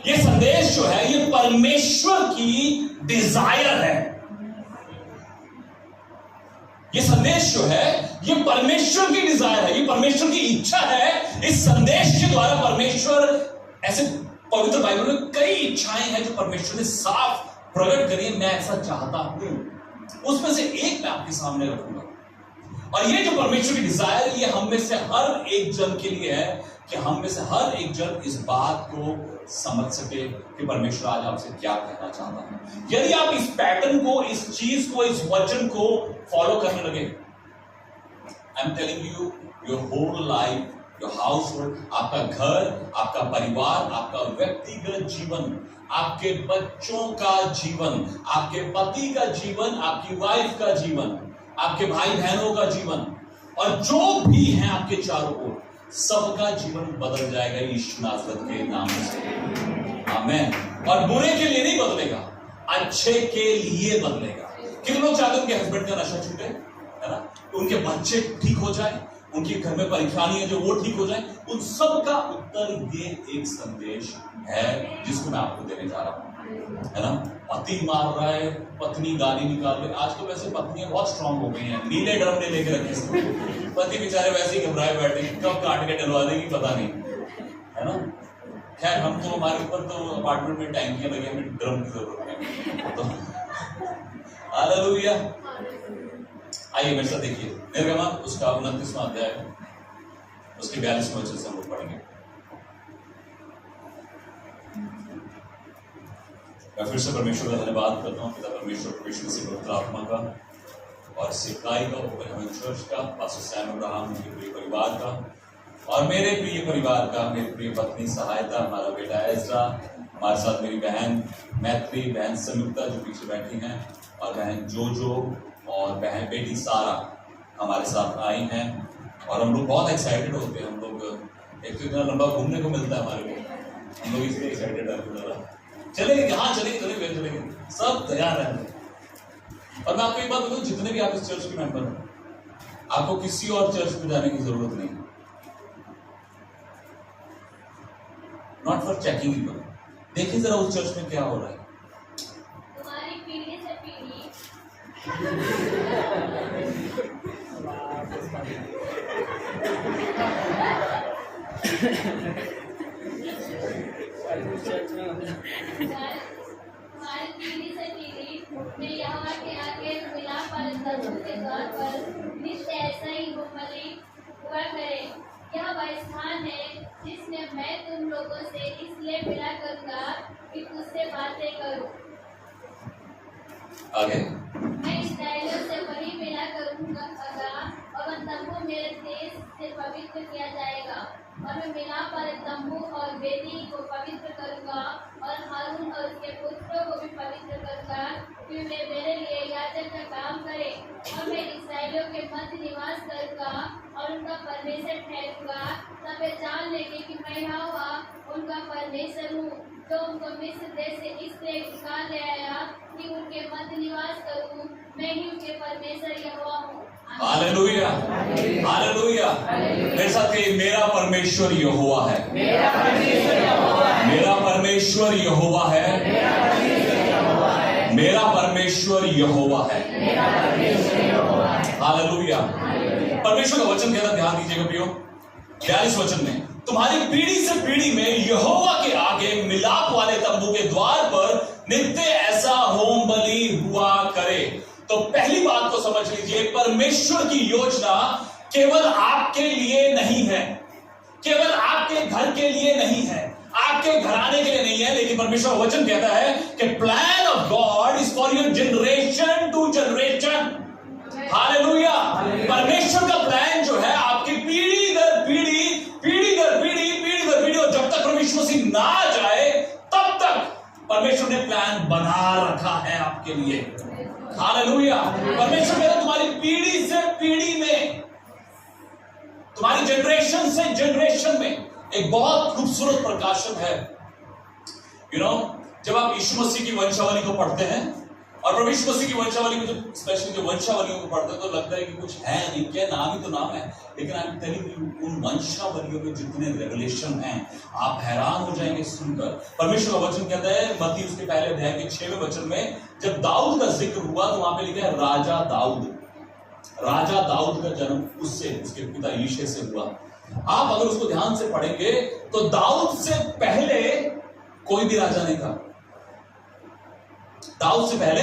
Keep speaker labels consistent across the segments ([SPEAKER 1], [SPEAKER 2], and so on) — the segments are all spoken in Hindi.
[SPEAKER 1] ये संदेश जो है ये परमेश्वर की डिजायर है। ये संदेश जो है ये परमेश्वर की डिजायर है, ये परमेश्वर की इच्छा है। इस संदेश के द्वारा परमेश्वर, ऐसे पवित्र बाइबल में कई इच्छाएं हैं जो परमेश्वर ने साफ प्रकट करी है। मैं ऐसा चाहता हूं, उसमें से एक मैं आपके सामने रखूंगा। और ये जो परमेश्वर की डिजायर है ये हम में से हर एक जन के लिए है कि हम में से हर एक जन इस बात को समझ सके कि परमेश्वर आज आपसे क्या कहना चाहता है। यदि आप इस पैटर्न को, इस चीज को, इस वचन को फॉलो करने लगे, I am telling you, your whole life, your household, आपका घर, आपका परिवार, आपका व्यक्तिगत जीवन, आपके बच्चों का जीवन, आपके पति का जीवन, आपकी वाइफ का जीवन, आपके भाई बहनों का जीवन, और जो भी है आपके चारों ओर, सबका जीवन बदल जाएगा यीशु नासरत के नाम से। आमीन। और बुरे के लिए नहीं बदलेगा, अच्छे के लिए बदलेगा। कितने लोग चाहते हैं उनके हस्बैंड का नशा छूटे, है ना, उनके बच्चे ठीक हो जाए, उनके घर में परेशानियां जो वो ठीक हो जाए? उन सब का उत्तर ये एक संदेश है जिसको मैं आपको देने जा रहा हूं, है ना। पति मार रहा है, पत्नी गाली निकाल रही है। आज तो वैसे पत्नियां बहुत स्ट्रांग हो गई हैं, नीले ड्रम ने लेके रखे, पति बेचारे वैसे ही घबराए बैठे, कब काट के डलवा देगी पता नहीं, है ना। खैर हम तो, हमारे ऊपर तो अपार्टमेंट में टैंकियां लगी, हमें ड्रम की जरूरत है तो हालेलुया। आइए मेरे साथ देखिए निर्गमन उसका 29वां अध्याय, उसके 42वें वचन से हम लोग पढ़ेंगे। मैं फिर से परमेश्वर का धन्यवाद करता हूँ, पिता परमेश्वर, परमेश्वर से पवित्र आत्मा का और सिखाई का, ओपन चर्च का, पास्टर सैम अब्राहम, उनके प्रिय परिवार का, और मेरे प्रिय परिवार का, मेरी प्रिय पत्नी सहायता, हमारा बेटा एजरा, हमारे साथ मेरी बहन मैत्री, बहन संयुक्ता जो पीछे बैठी हैं, और बहन जोजो और बहन बेटी सारा हमारे साथ आई हैं। और हम लोग बहुत एक्साइटेड होते हैं। हम लोग एक तो इतना लंबा घूमने को मिलता है हमारे को, हम लोग इसलिए एक्साइटेड है। चलेंगे कहाँ, चलेंगे, सब तैयार हैं। और मैं आपको एक बात बताऊं, जितने भी आप इस चर्च के मेंबर हैं, आपको किसी और चर्च में जाने की जरूरत नहीं, नॉट फॉर चेकिंग पीपल। देखिए जरा उस चर्च में क्या हो रहा है।
[SPEAKER 2] तुम्हारी पीढ़ी से पीढ़ी में यहोवा के आगे मिलाप वाले तत्वों के तौर पर नित्य ऐसा ही मुकम्मली हुआ करे। यह वह स्थान है जिसमें मैं तुम लोगों से इसलिए मिला करूंगा कि तुझसे बातें करूं।
[SPEAKER 1] आगे
[SPEAKER 2] मैं इस्राएलियों से वही मिला करूंगा और वह तंबू मेरे देश से पवित्र किया जाएगा। और मैं मिलाप वाले तंबू और वेदी को पवित्र करूंगा और हारून और उसके पुत्रों को भी पवित्र करूंगा कि वे मेरे लिए याजक का काम करें। और मैं इस्राएलियों के मध्य निवास करूंगा और उनका परमेश्वर ठहरूंगा। तब वे जान लेंगे कि मैं यहोवा उनका परमेश्वर हूँ, जो उनको मिस्र देश से इसलिए निकाल ले आया कि उनके मध्य निवास करूं। मैं ही उनके परमेश्वर यहोवा हूँ।
[SPEAKER 1] Hallelujah, hallelujah. मेरे साथ कहिए, मेरा परमेश्वर यहोवा है, मेरा परमेश्वर यहोवा है, मेरा परमेश्वर यहोवा है, मेरा परमेश्वर यहोवा है, मेरा परमेश्वर यहोवा है। हालेलुया। परमेश्वर का वचन कहता, ध्यान दीजिएगा प्रियो, 42 वचन में, तुम्हारी पीढ़ी से पीढ़ी में यहोवा के आगे मिलाप वाले तंबू के द्वार पर नित्य ऐसा होम बलि हुआ करे। तो पहली बात को समझ लीजिए, परमेश्वर की योजना केवल आपके लिए नहीं है, केवल आपके घर के लिए नहीं है, आपके घराने के लिए नहीं है, लेकिन परमेश्वर वचन कहता है कि plan of God is for your generation to generation. Hallelujah. परमेश्वर का प्लान जो है आपकी पीढ़ी दर पीढ़ी, पीढ़ी दर पीढ़ी, पीढ़ी दर पीढ़ी, और जब तक प्रभु मसीह ना जाए तब तक परमेश्वर ने प्लान बना रखा है आपके लिए। हालेलुया। परमेश्वर कहता है तुम्हारी पीढ़ी से पीढ़ी में, तुम्हारी जनरेशन से जनरेशन में। एक बहुत खूबसूरत प्रकाशन है, जब आप यीशु मसीह की वंशावली को पढ़ते हैं और परमेश्वर मसीह की वंशावली में जब स्पेशली जो वंशावलियों को पढ़ते तो लगता है कि कुछ है नहीं, क्या नाम ही तो नाम है, लेकिन आई एम टेलिंग यू उन वंशावलियों में जितने रेवलेशन हैं आप हैरान हो जाएंगे सुनकर। परमेश्वर का वचन कहता है मत्ती उसके पहले अध्याय के 6वें वचन में जब दाऊद का जिक्र हुआ तो वहां पे लिखा है राजा दाऊद का जन्म उससे, उसके पिता यीशे से हुआ। आप अगर उसको ध्यान से पढ़ेंगे तो दाऊद से पहले कोई भी राजा नहीं था। दाऊद से पहले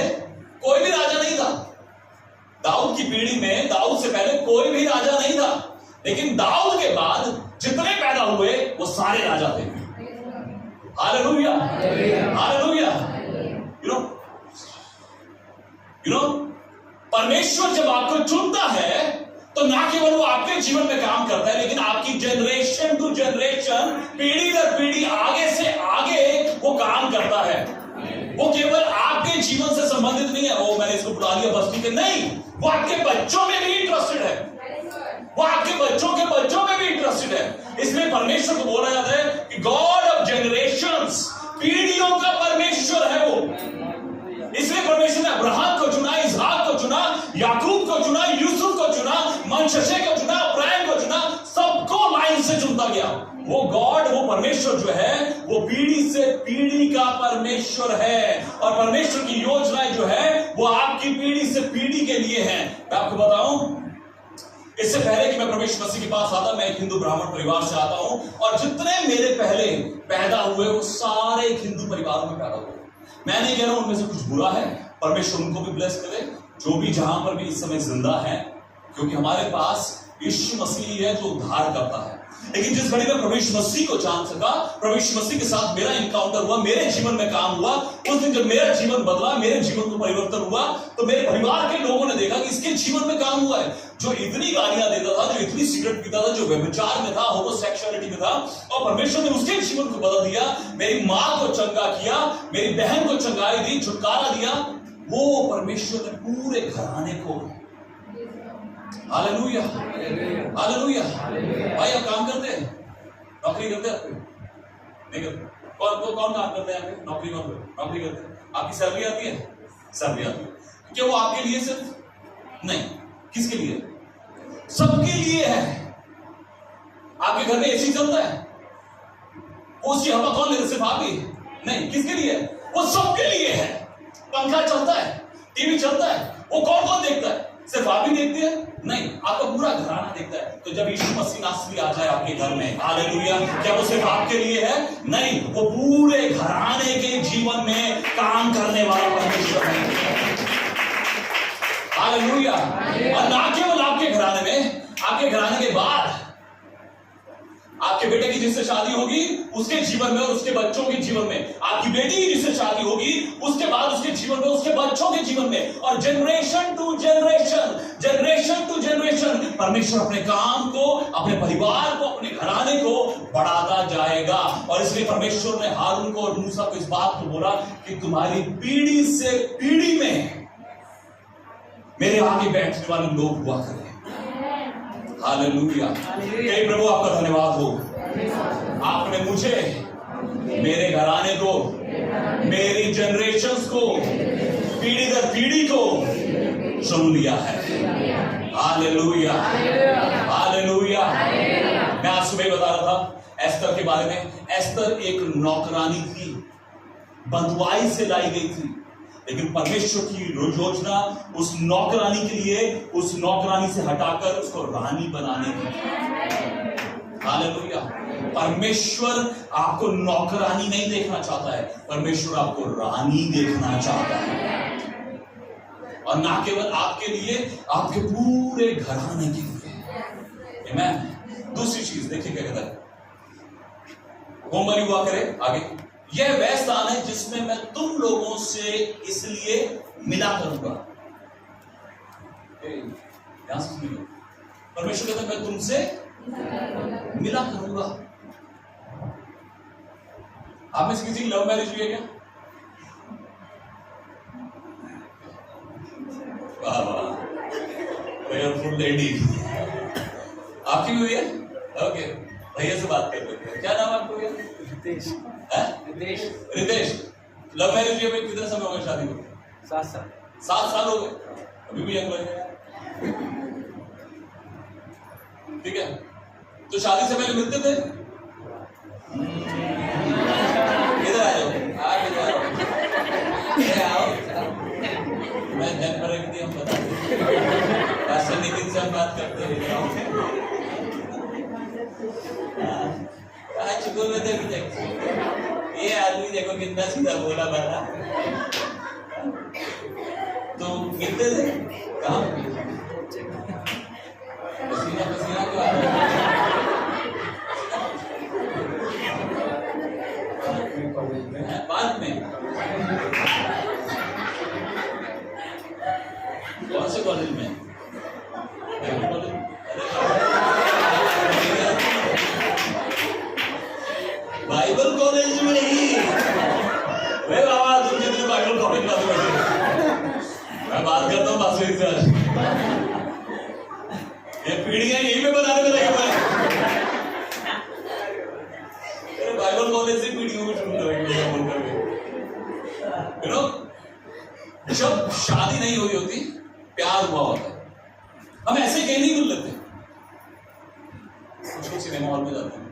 [SPEAKER 1] कोई भी राजा नहीं था। दाऊद की पीढ़ी में दाऊद से पहले कोई भी राजा नहीं था, लेकिन दाऊद के बाद जितने पैदा हुए वो सारे राजा थे। Hallelujah, hallelujah. यू नो परमेश्वर जब आपको चुनता है तो ना केवल वो आपके जीवन में काम करता है, लेकिन आपकी जनरेशन टू जनरेशन, पीढ़ी दर पीढ़ी, आगे से आगे वो काम करता है। वो केवल आपके जीवन से संबंधित नहीं है, ओ मैंने इसको बुला लिया बस ठीक है, नहीं, वो आपके बच्चों में भी इंटरेस्टेड है, वो आपके बच्चों के बच्चों में भी इंटरेस्टेड है। इसलिए परमेश्वर को बोला जाता है कि गॉड ऑफ जनरेशंस, पीढ़ियों का परमेश्वर है वो। इसलिए परमेश्वर ने अब्राहम को चुना, इसहाक को चुना, याकूब को चुना, यूसुफ को चुना, मनश्शे को चुना, अब्राहम को चुना, सबको लाइन से चुनता गया। वो गॉड, वो परमेश्वर जो है वो पीढ़ी से पीढ़ी का परमेश्वर है, और परमेश्वर की योजनाएं जो है वो आपकी पीढ़ी से पीढ़ी के लिए है। मैं आपको बताऊं, इससे पहले कि मैं परमेश्वर मसीह के पास आता, मैं एक हिंदू ब्राह्मण परिवार से आता हूं, और जितने मेरे पहले पैदा हुए वो सारे एक हिंदू परिवार में पैदा हुए। मैं नहीं कह रहा हूं उनमें से कुछ बुरा है, परमेश्वर उनको भी ब्लेस करे जो भी जहां पर भी इस समय जिंदा है, क्योंकि हमारे पास यीशु मसीह है जो उद्धार करता है। लेकिन जिस घड़ी में परमेश्वर मसीह को जान सका, परमेश्वर मसीह के साथ मेरा इनकाउंटर हुआ, मेरे जीवन में काम हुआ, उस दिन जब मेरा जीवन बदला, मेरे जीवन को परिवर्तन हुआ, तो मेरे परिवार के लोगों ने देखा कि इसके जीवन में काम हुआ है। जो इतनी गालियां देता था, जो इतनी सिगरेट पीता था, जो व्यभिचार में था, होमोसेक्सुअलिटी में था, और परमेश्वर ने उसके जीवन को बदल दिया। मेरी मां को चंगा किया, मेरी बहन को चंगाई दी, छुटकारा दिया। वो परमेश्वर ने पूरे घराने को, हालेलुया, हालेलुया। भाई आप काम करते हैं, नौकरी करते हैं? नहीं करते। कौन काम करते हैं? नौकरी करते हैं। आपकी सैलरी आती है? सैलरी आती है। क्या वो आपके लिए सिर्फ? नहीं। किसके लिए? सबके लिए है। आपके घर में एसी चलता है, उसकी हवा कौन लेता? सिर्फ आप ही? नहीं। किसके लिए? वो सबके लिए है। पंखा चलता है, टीवी चलता है, वो कौन कौन देखता है? सिर्फ आप ही देखते हैं? नहीं, आपका पूरा घराना देखता है। तो जब यीशु मसीह नासरी आ जाए आपके घर में, हालेलुया, क्या वो सिर्फ आपके लिए है? नहीं, वो पूरे घराने के जीवन में काम करने वाला परमेश्वर है। हालेलुया। और ना केवल आपके घराने में, आपके घराने के बाद आपके बेटे की जिससे शादी होगी उसके जीवन में और उसके बच्चों के जीवन में, आपकी बेटी की जिससे शादी होगी उसके बाद उसके जीवन में, उसके बच्चों के जीवन में, और generation to generation, generation to generation परमेश्वर अपने काम को, अपने परिवार को, अपने घराने को बढ़ाता जाएगा। और इसलिए परमेश्वर ने हारून को और मूसा को इस बात को बोला कि तुम्हारी पीढ़ी से पीढ़ी में मेरे आगे बैठने वाले लोग हुआ करें। हालेलुया। हे प्रभु आपका धन्यवाद हो, आपने मुझे, मेरे घराने को, मेरी जनरेशंस को, पीढ़ी दर पीढ़ी को चुन लिया है। Hallelujah, hallelujah. मैं आज सुबह बता रहा था एस्तर के बारे में। एस्तर एक नौकरानी थी, बंधुआई से लाई गई थी, लेकिन परमेश्वर की योजना उस नौकरानी के लिए, उस नौकरानी से हटाकर उसको रानी बनाने की। हालेलुया। परमेश्वर आपको नौकरानी नहीं देखना चाहता है, परमेश्वर आपको रानी देखना चाहता है, और ना केवल आपके लिए, आपके पूरे घराने के लिए। आमीन। दूसरी चीज देखिए क्या कहता है, होमबलि हुआ करे आगे। यह वह स्थान है जिसमें मैं तुम लोगों से इसलिए मिला करूंगा। ध्यान से सुनिए, परमेश्वर कहता है मैं तुमसे मिला करूंगा। आप में से किसी की लव मैरिज हुई है क्या? वाह वाह, प्रेयरफुल लेडी। आपकी हुई है? ओके, भैया से बात कर लेते हैं। क्या नाम है आपको भैया? रितेश। रितेश, लव मैरिज हुई है? कितने समय हो गए शादी को?
[SPEAKER 3] 7 साल
[SPEAKER 1] 7 साल हो गए, अभी भी यंग लग रहे हैं। ठीक है, तो शादी से पहले मिलते थे? इधर आ जाओ, आप इधर आओ, मैं जन पर रख दिया, हम बता दें राष्ट्र नितिन से हम बात करते हैं। आज बोल रहे थे ये आदमी देखो कितना सीधा बोला भला। तो मिलते थे कहाँ? पसीना पसीना क्यों आ रहा है? पार्क में? कौन से कॉलेज में? बाइबल कॉलेज में ही। वे बाबा तुम कितने बाइबल कॉलेज में बैठे? मैं बात करता हूँ बासुरी से। ये पीढ़ियां यही पे बनाने में लगे हुए हैं। बाइबल कॉलेज से पीढ़ियों में ढूंढ रहे हैं बोल करके। यू नो, जब शादी नहीं हुई होती, प्यार हुआ होता है, हम ऐसे कहीं नहीं मिल लेते। कुछ लोग सिनेमा हॉल में जाते हैं,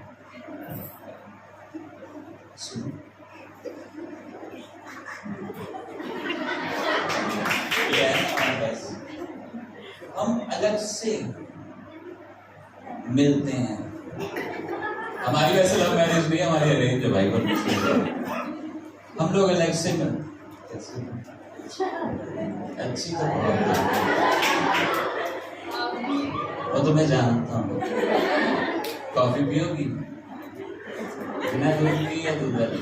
[SPEAKER 1] सुनो हम अलग से मिलते हैं। हमारी वैसे लव मैरिज भी है, हमारी अरेंज है भाई, पर हम लोग अलग से मिलते। अच्छी तो वो तो मैं जानता हूँ। कॉफी पियोगी? बिना दूध की या दूध वाली?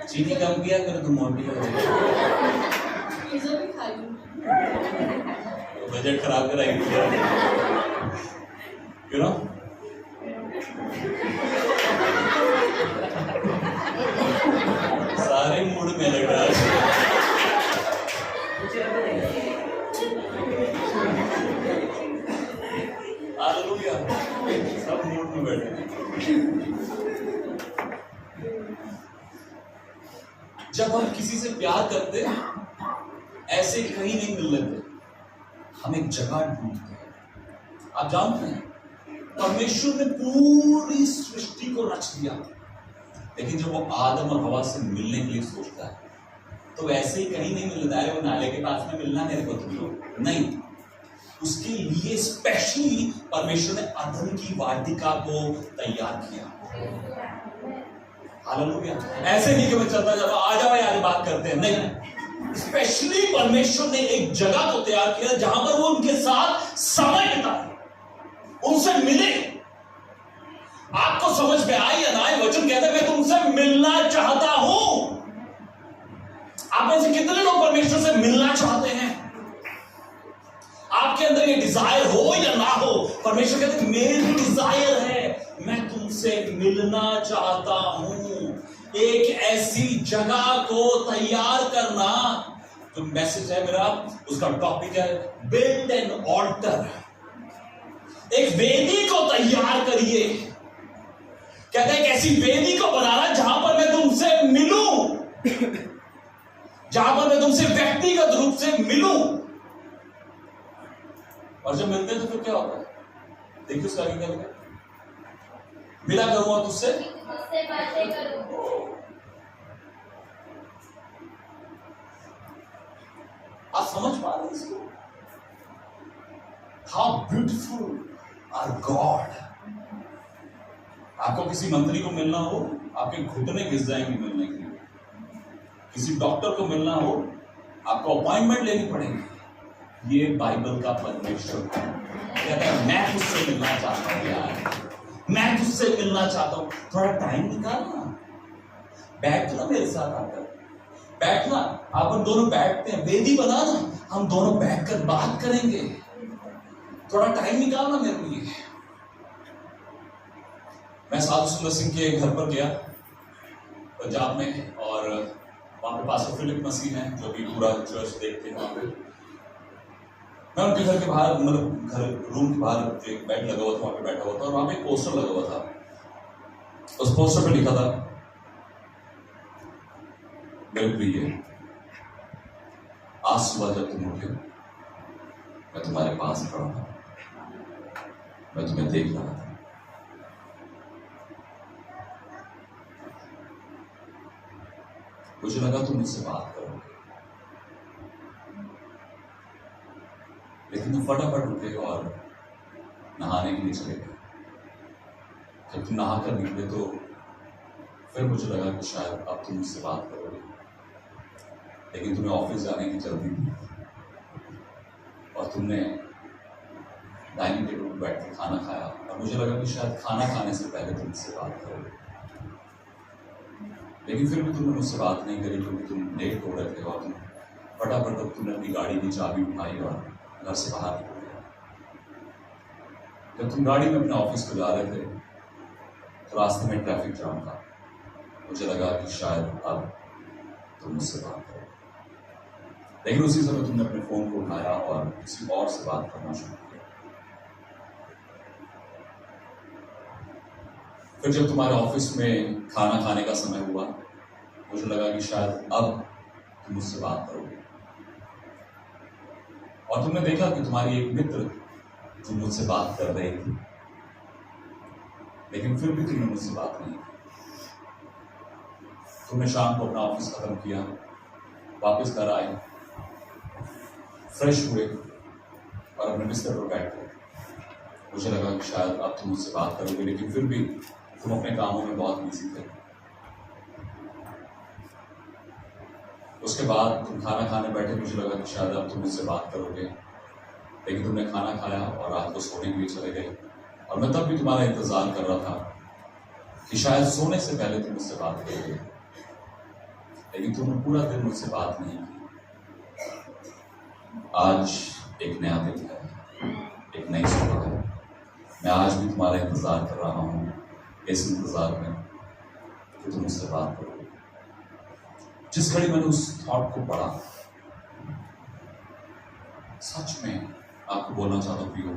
[SPEAKER 1] चीनी कम किया कर, तुम मोटी हो जाएगी। बजट खराब कराएगी, यू नो। सारे मूड में लग रहा है। हालेलुया, सब मूड में बैठे। जब हम किसी से प्यार करते ऐसे कहीं नहीं मिल लेते, हम एक जगह ढूंढते हैं। आप जानते हैं परमेश्वर ने पूरी सृष्टि को रच दिया, लेकिन जब वो आदम और हवा से मिलने के लिए सोचता है तो वैसे ही कहीं नहीं मिलता है। वो नाले के पास में मिलना मेरे को तुम लोग नहीं, उसके लिए स्पेशली परमेश्वर ने अदन की वाटिका को तैयार किया। हालेलुया। ऐसे नहीं कि मैं चलता जाता आ जाओ यार बात करते हैं, नहीं, स्पेशली परमेश्वर ने एक जगह को तैयार किया जहां पर वो उनके साथ समय बिताए, उनसे मिले। आपको समझ में आए या ना आए, वचन कहता है मैं तुमसे मिलना चाहता हूं। आप में से कितने लोग परमेश्वर से मिलना चाहते हैं? आपके अंदर ये डिजायर हो या ना हो, परमेश्वर कहते हैं मेरी डिजायर है, मैं तुमसे मिलना चाहता हूं। एक ऐसी जगह को तैयार करना, तो मैसेज है मेरा, उसका टॉपिक है बिल्ड एन ऑल्टर। एक वेदी को तैयार करिए। कहते हैं एक ऐसी वेदी को बनाना जहां पर मैं तुमसे मिलूं, जहां पर मैं तुमसे व्यक्तिगत रूप से मिलूं। और जब मिलते हैं तो फिर क्या होता है? देखिए उसका आगे क्या लिखा है, मिला करूंगा तुझसे
[SPEAKER 2] बातें करूं।
[SPEAKER 1] आप समझ पा रहे हैं इसको? How beautiful are God. आपको किसी मंत्री को मिलना हो, आपके घुटने घिस जाएंगे मिलने के लिए। किसी डॉक्टर को मिलना हो, आपको अपॉइंटमेंट लेनी पड़ेगी। ये बाइबल का परमेश्वर कहता है मैं तुझसे मिलना चाहता हूं यार, मैं तुझसे मिलना चाहता हूं। थोड़ा टाइम निकालना, बैठना मेरे साथ आकर, बैठना। अपन दोनों बैठते हैं, वेदी बनाना, हम दोनों बैठकर बात करेंगे। थोड़ा टाइम निकालना मेरे लिए। मैं साधु सुंदर सिंह के घर पर गया पंजाब में, और वहां पे पास्टर फिलिप मसीह हैं जो भी पूरा चर्च देखते हैं। वहां पे मैं उनके घर के बाहर, मतलब घर रूम के बाहर एक बेड लगा हुआ था, वहां पे बैठा हुआ था, और वहां पे एक पोस्टर लगा हुआ था। उस पोस्टर पे लिखा था मेरे प्रिय आज सुबह जब तुम उठे, मैं तुम्हारे पास खड़ा था, मैं तुम्हें देख रहा था। मुझे लगा तुम मुझसे बात करोगे, लेकिन तुम फटाफट उठे और नहाने के लिए चले गए। जब तुम नहाकर निकले तो फिर मुझे लगा कि शायद अब तुम मुझसे बात करोगे, लेकिन तुम्हें ऑफिस जाने की जल्दी थी और तुमने डाइनिंग टेबल पर बैठ के खाना खाया और मुझे लगा कि शायद खाना खाने से पहले तुम मुझसे बात करोगे, लेकिन फिर भी तुमने मुझसे बात नहीं करी क्योंकि तुम लेट हो रहे थे और तुम फटाफट तब तुमने अपनी गाड़ी की चाबी उठाई और घर से बाहर निकल गए। जब तुम गाड़ी में अपने ऑफिस को जा रहे थे तो रास्ते में ट्रैफिक जाम था। मुझे लगा कि शायद अब तुम मुझसे बात करो, लेकिन उसी समय तुमने अपने फोन को उठाया और किसी और से बात करना शुरू किया। फिर जब तुम्हारे ऑफिस में खाना खाने का समय हुआ, मुझे लगा कि शायद अब तुम मुझसे बात करोगे और तुमने देखा कि तुम्हारी एक मित्र जो मुझसे बात कर रही थी, लेकिन फिर भी तुमने मुझसे बात नहीं की। तुमने शाम को अपना ऑफिस खत्म किया, वापस घर आए, फ्रेश हुए और अपने बिस्तर पर बैठ गए। मुझे लगा कि शायद अब तुम मुझसे बात करोगे, लेकिन फिर भी तुम अपने कामों में बहुत बिजी थे। उसके बाद तुम खाना खाने बैठे, मुझे लगा कि शायद अब तुम मुझसे बात करोगे, लेकिन तुमने खाना खाया और रात को सोने के लिए चले गए और मैं तब भी तुम्हारा इंतजार कर रहा था कि शायद सोने से पहले तुम मुझसे बात करोगे, लेकिन तुमने पूरा दिन मुझसे बात नहीं की। आज एक नया दिन है, एक नई सुबह है। मैं आज भी तुम्हारा इंतजार कर रहा हूँ, इस इंतजार में कि तुम मुझसे बात करोगे। जिस घड़ी मैंने उस थॉट को पढ़ा, सच में आपको बोलना चाहता हूं प्रियो,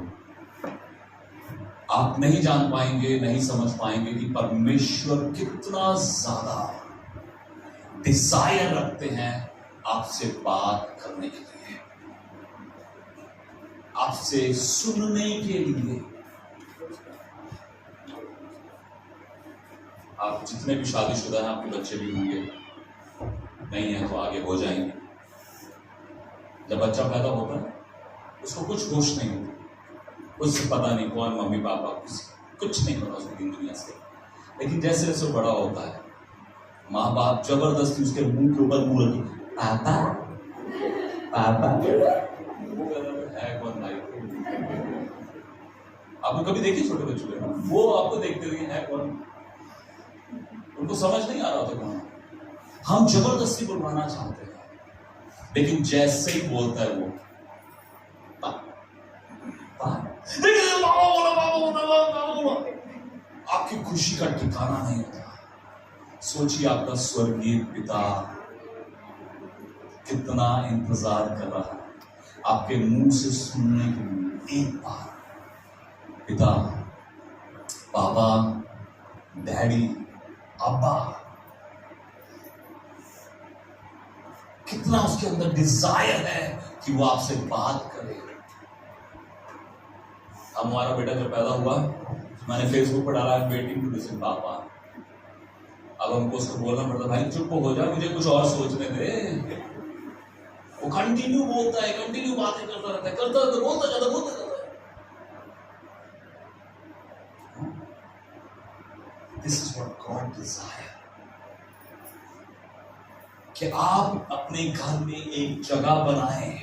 [SPEAKER 1] आप नहीं जान पाएंगे, नहीं समझ पाएंगे कि परमेश्वर कितना ज्यादा डिजायर रखते हैं आपसे बात करने के लिए, आपसे सुनने के लिए। आप जितने भी शादीशुदा हैं, आपके बच्चे भी होंगे, नहीं है तो आगे हो जाएंगे। जब बच्चा पैदा होता है उसको कुछ होश नहीं होती, उससे पता नहीं कौन मम्मी पापा, कुछ नहीं पता उसको दुनिया से। लेकिन जैसे जैसे वो बड़ा होता है, माँ बाप जबरदस्ती उसके मुंह के ऊपर मुंह रखी, पापा पापा, है कौन भाई? आपने कभी देखी छोटे बच्चों को? वो आपको देखते हुए है कौन, उनको समझ नहीं आ रहा था कौन। हम जबरदस्ती बुलवाना चाहते हैं, लेकिन जैसे ही बोलता है वो आपकी खुशी का ठिकाना नहीं होता। सोचिए आपका स्वर्गीय पिता कितना इंतजार कर रहा है आपके मुंह से सुनने के लिए। एक बार पिता, पापा, डैडी, अब्बा, कितना उसके अंदर डिजायर है कि वो आपसे बात करे। हमारा बेटा जब पैदा हुआ, मैंने फेसबुक पर डाला वेटिंग टू लिसन पापा। अब हमको उसको बोलना पड़ता, भाई चुप हो जा, मुझे कुछ और सोचने दे। वो कंटिन्यू बोलता है, कंटिन्यू बातें करता रहता है, करता रहता, बोलता जाता है। This is what God desire, कि आप अपने घर में एक जगह बनाएं,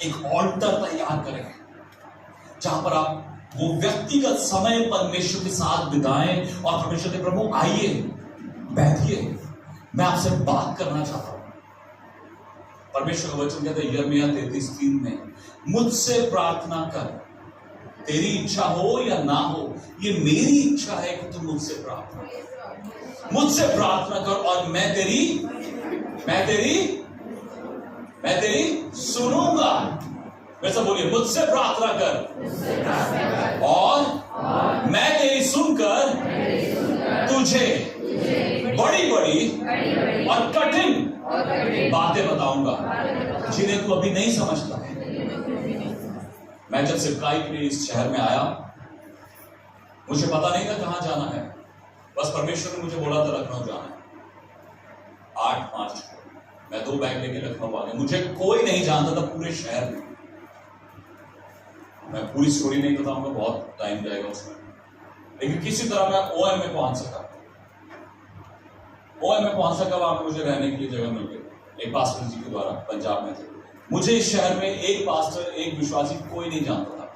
[SPEAKER 1] एक ऑल्टर तैयार करें, जहां पर आप वो व्यक्तिगत समय परमेश्वर के साथ बिताएं और परमेश्वर के प्रभु आइए, बैठिए, मैं आपसे बात करना चाहता हूं। परमेश्वर का वचन कहता है यिर्मयाह 33:3 में, मुझसे प्रार्थना कर, तेरी इच्छा हो या ना हो, ये मेरी इच्छा है कि तुम मुझसे प्रार्थना कर, मुझसे प्रार्थना कर और मैं तेरी सुनूंगा। वैसा बोलिए, मुझसे प्रार्थना कर और मैं तेरी सुनकर तुझे बड़ी बड़ी और कठिन बातें बताऊंगा जिन्हें तू अभी नहीं समझता। मैं जब सिपाही के लिए इस शहर में आया, मुझे पता नहीं था कहां जाना है, बस परमेश्वर ने मुझे बोला था लखनऊ जाना है। 8 मार्च को मैं 2 बैग लेके लखनऊ आ गया। मुझे कोई नहीं जानता था पूरे शहर में। मैं पूरी स्टोरी नहीं बताऊंगा, बहुत टाइम जाएगा उसमें, लेकिन किसी तरह मैं ओएम में पहुंच सका। ओएम में पहुंच सका, वहां पे मुझे रहने के लिए जगह मिल गई एक पास्टर जी के द्वारा, पंजाब में थे। मुझे इस शहर में एक पास्टर, एक विश्वासी कोई नहीं जानता था।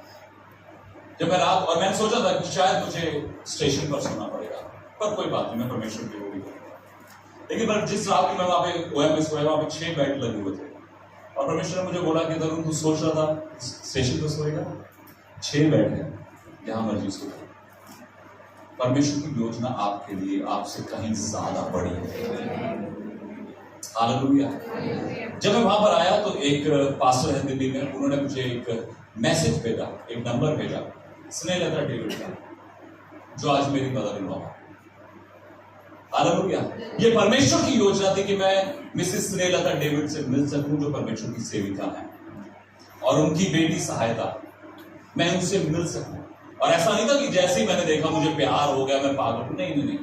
[SPEAKER 1] जब मैं रात, और मैंने सोचा था कि शायद मुझे स्टेशन पर सुनना पड़ेगा, पर कोई बात नहीं, मैं परमेश्वर की वो भी करूंगा। लेकिन जिस रात में वहां पे ओएम में सोया, वहां पे 6 बेड लगे हुए थे, और परमेश्वर ने मुझे बोला कि तरुण तू सोच रहा था स्टेशन पर सोएगा, 6 बेड है, जहां मर्जी सो। परमेश्वर की योजना आपके लिए आपसे कहीं ज्यादा बड़ी है। हालेलुया। जब मैं वहां पर आया तो एक पास्टर है दिल्ली में, उन्होंने मुझे एक मैसेज भेजा, एक नंबर भेजा, स्नेहलता डेविड का, जो आज मेरी मदर इन लॉ है। हालेलुया। ये परमेश्वर की योजना थी कि मैं मिसेस स्नेहलता डेविड से मिल सकूं, जो परमेश्वर की सेविका है, और उनकी बेटी सहायता, मैं उनसे मिल सकूं। और ऐसा नहीं था कि जैसे ही मैंने देखा मुझे प्यार हो गया, मैं पागल हूं, नहीं नहीं नहीं,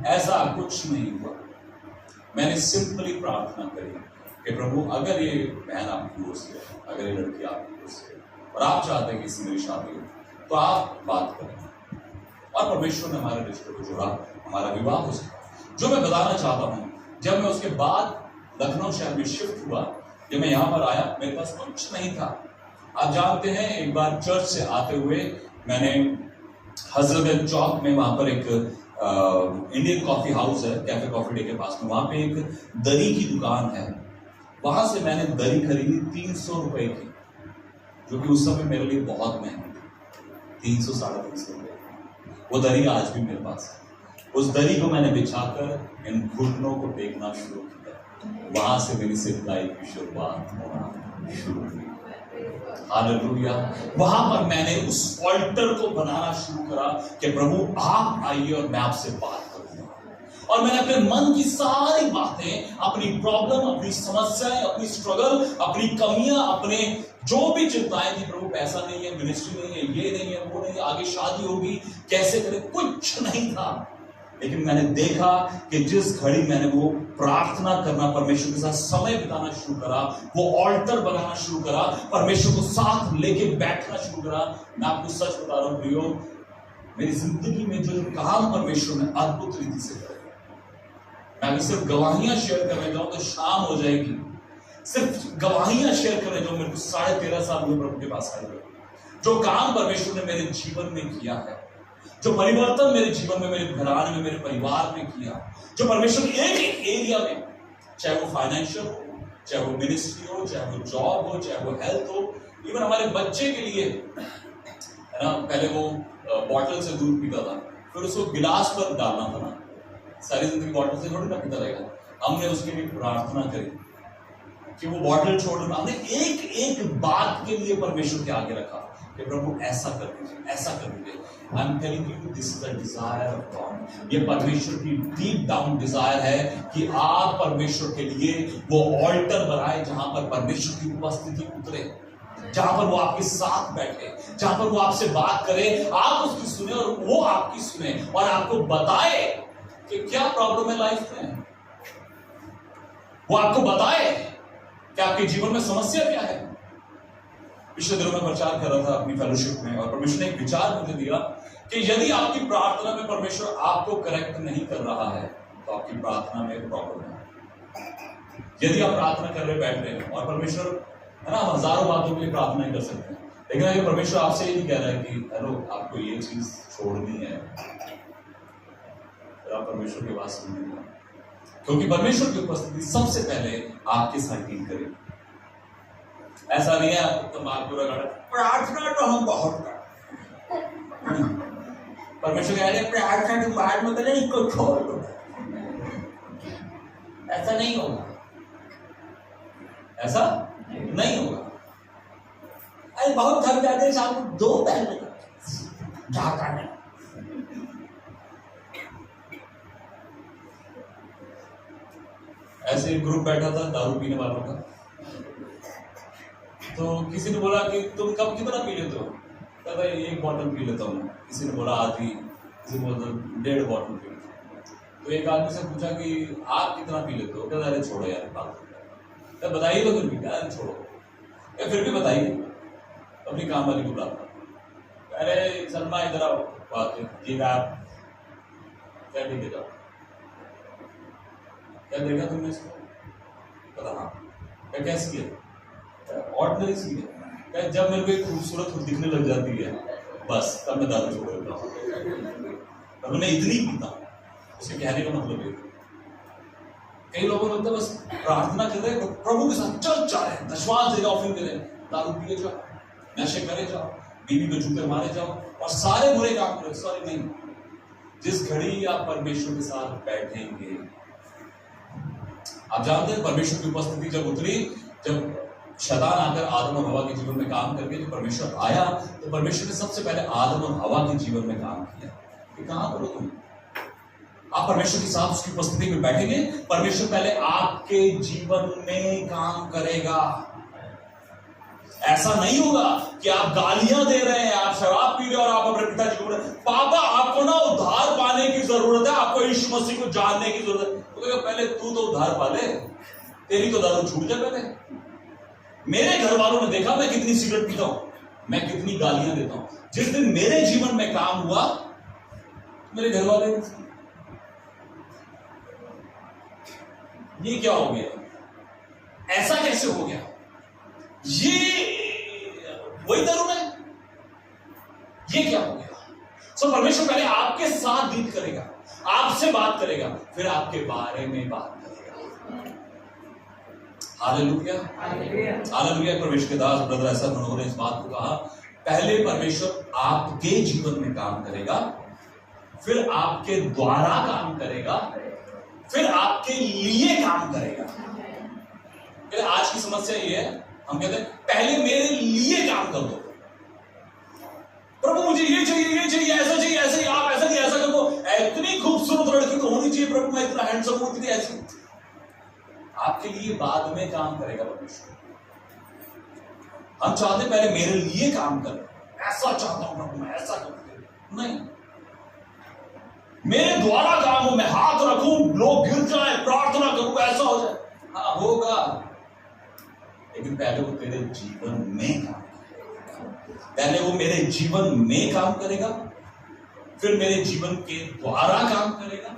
[SPEAKER 1] ऐसा कुछ नहीं हुआ। मैंने सिंपली प्रार्थना करी कि प्रभु अगर ये बहन आपकी ओर से है, अगर ये लड़की आपकी ओर से है, और आप चाहते हैं कि इससे मेरी शादी हो, तो आप बात करें। और परमेश्वर ने हमारे रिश्ते को जोड़ा, हमारा विवाह हो सका। जो मैं बताना चाहता हूं, जब मैं उसके बाद लखनऊ शहर में शिफ्ट हुआ, जब मैं यहां पर आया, मेरे पास कुछ नहीं था। आप जानते हैं, एक बार चर्च से आते हुए मैंने हजरतगंज चौक में, वहां पर एक इंडियन कॉफी हाउस है, कैफे कॉफी डे के पास में, वहां पे एक दरी की दुकान है। वहां से मैंने दरी खरीदी 300 रुपए की, जो कि उस समय मेरे लिए बहुत महंगी थी, 300 साढ़े 300 रुपए। वो दरी आज भी मेरे पास है। उस दरी को मैंने बिछाकर इन घुटनों को टेकना शुरू किया। वहां से मेरी सिलाई की शुरुआत होना शुरू हुई। हालेलुया। वहां पर मैंने उस ऑल्टर को बनाना शुरू करा कि प्रभु आप आइए और मैं आपसे बात करूंगा। और मैंने अपने मन की सारी बातें, अपनी प्रॉब्लम, अपनी समस्याएं, अपनी स्ट्रगल, अपनी कमियां, अपने जो भी चिंताएं थी, प्रभु पैसा नहीं है, मिनिस्ट्री नहीं है, ये नहीं है, वो नहीं है, आगे शादी होगी कैसे करें, कुछ नहीं था। लेकिन मैंने देखा कि जिस घड़ी मैंने वो प्रार्थना करना, परमेश्वर के साथ समय बिताना शुरू करा, वो ऑल्टर बनाना शुरू करा, परमेश्वर को साथ लेके बैठना शुरू करा, मैं आपको सच बता रहा हूं प्रियो, मेरी जिंदगी में जो काम परमेश्वर ने अद्भुत रीति से करेगा। मैं अभी सिर्फ गवाहियां शेयर करने जाऊं तो शाम हो जाएगी। सिर्फ गवाहियां शेयर करने जाऊं, मेरे को 13.5 साल हुए प्रभु के पास आए। जो काम परमेश्वर ने मेरे जीवन में किया है, जो परिवर्तन मेरे जीवन में, मेरे घराने में, मेरे परिवार में किया, जो परमेश्वर एक एक एरिया में, चाहे वो फाइनेंशियल हो, चाहे वो मिनिस्ट्री हो, चाहे वो जॉब हो, चाहे वो हेल्थ हो, इवन हमारे बच्चे के लिए, है ना, पहले वो बॉटल से दूध पीता था, फिर उसको गिलास पर डालना था ना, सारी जिंदगी बॉटल से थोड़ी ना पीता रहेगा। हमने उसके लिए प्रार्थना करी कि वो बॉटल छोड़ना, हमने एक एक बात के लिए परमेश्वर के आगे रखा कि प्रभु ऐसा कर दीजिए, ऐसा कर दीजिए। आई am telling you, this is the desire of God. ये परमेश्वर की डीप डाउन डिजायर है कि आप परमेश्वर के लिए वो ऑल्टर बनाए, जहां पर परमेश्वर की उपस्थिति उतरे, जहां पर वो आपके साथ बैठे, जहां पर वो आपसे बात करे, आप उसकी सुने और वो आपकी सुने, और आपको बताए कि क्या प्रॉब्लम है लाइफ में। वो आपको बताए कि आपके जीवन में समस्या क्या है। पिछले दिनों में प्रचार कर रहा था अपनी फेलोशिप में, और परमेश्वर ने एक विचार मुझे दिया कि यदि आपकी प्रार्थना में परमेश्वर आपको करेक्ट नहीं कर रहा है, तो आपकी प्रार्थना में प्रॉब्लम है। यदि आप प्रार्थना कर रहे बैठ रहे हैं, और परमेश्वर, है ना, हम हजारों बातों के लिए प्रार्थना कर सकते हैं, लेकिन अगर परमेश्वर आपसे ये नहीं कह रहा है कि हेलो आपको ये चीज छोड़नी है, तो आप परमेश्वर की बात सुनिए, क्योंकि परमेश्वर की उपस्थिति सबसे पहले आपके साथ डील करेगी। ऐसा नहीं है आपको दिमाग पूरा कर, प्रार्थना तो हम बहुत कर, परमेश्वर कह रहे प्रार्थना तो बाद में करें, इसको छोड़ दो, ऐसा नहीं होगा, ऐसा नहीं होगा। अरे बहुत थक जाते हैं, शाम को 2 बैल में जाता नहीं। ऐसे एक ग्रुप बैठा था दारू पीने वालों का। तो किसी ने बोला कि तुम कब कितना पी लेते हो? कहता है 1 बॉटल पी लेता हूँ। किसी ने बोला आधी, किसी ने बोला 1.5 बॉटल पी लेता हूँ। तो एक आदमी से पूछा कि आप कितना पी लेते हो? कहता अरे छोड़ो यार बात, बताइए तो फिर भी। यार छोड़ो, फिर भी बताइए। अपनी काम वाली को बुलाता, अरे सलमा इधर आओ, बात ये आप क्या देखे जाओ, क्या देखा तुमने इसको? पता हाँ, क्या कैसी है? ऑर्डिनरी सी है। जब मेरे को एक खूबसूरत दिखने लग जाती है बस तब मैं दारू छोड़ देता हूँ, तब मैं इतनी पीता हूँ। उसके कहने का मतलब ये, कई लोगों को लगता है बस प्रार्थना कर रहे हैं प्रभु के साथ चल रहे हैं, दशवां देगा ऑफरिंग दे रहे हैं, दारू पिए जाओ, नशे करे जाओ, बीवी को जूते मारे जाओ और सारे बुरे काम करो। सॉरी नहीं, जिस घड़ी आप परमेश्वर के साथ बैठेंगे, आप जानते हैं परमेश्वर की उपस्थिति जब उतरी, जब शैतान आकर आदम और हवा के जीवन में काम करके जो परमेश्वर आया, तो परमेश्वर ने सबसे पहले आदम और हवा के जीवन में काम किया कि कहां करो तुम, आप परमेश्वर के साथ उसकी उपस्थिति में बैठेंगे, परमेश्वर पहले आपके जीवन में काम करेगा। ऐसा नहीं होगा कि आप गालियां दे रहे हैं, आप शराब पी रहे हैं और आप अपने पिताजी को बोल रहे हैं पापा आपको ना उद्धार पाने की जरूरत है, आपको यीशु मसीह को जानने की जरूरत है। तो पहले तू तो उद्धार पा ले, तेरी तो दारू छूट जाए पहले। मेरे घर वालों ने देखा मैं कितनी सिगरेट पीता हूं, मैं कितनी गालियां देता हूं। जिस दिन मेरे जीवन में काम हुआ, मेरे घर वाले ये क्या हो गया, ऐसा कैसे हो गया, ये वही तरुण है, ये क्या हो गया। सो परमेश्वर पहले आपके साथ डील करेगा, आपसे बात करेगा, फिर आपके बारे में बात करेगा। Hallelujah, hallelujah. परमेश्वर के दास ब्रदर ऐसा उन्होंने इस बात को कहा, पहले परमेश्वर आपके जीवन में काम करेगा, फिर आपके द्वारा काम करेगा, फिर आपके लिए काम करेगा। आज की समस्या ये है, हम कहते हैं पहले मेरे लिए काम कर दो, प्रभु मुझे ये चाहिए, ये चाहिए, ऐसा चाहिए, ऐसे आप ऐसा नहीं ऐसा कर दो, इतनी खूबसूरत लड़की तो होनी चाहिए प्रभु, मैं इतना हैंडसम हूं, इतनी ऐसी। आपके लिए बाद में काम करेगा परमेश्वर। हम चाहते पहले मेरे लिए काम करें, ऐसा चाहता हूं प्रभु मैं ऐसा करूं, नहीं मेरे द्वारा काम हो, मैं हाथ रखूं लोग गिर जाए, प्रार्थना करूं ऐसा हो जाए, हाँ होगा, लेकिन पहले वो तेरे जीवन में काम करेगा, पहले वो मेरे जीवन में काम करेगा, फिर मेरे जीवन के द्वारा काम करेगा,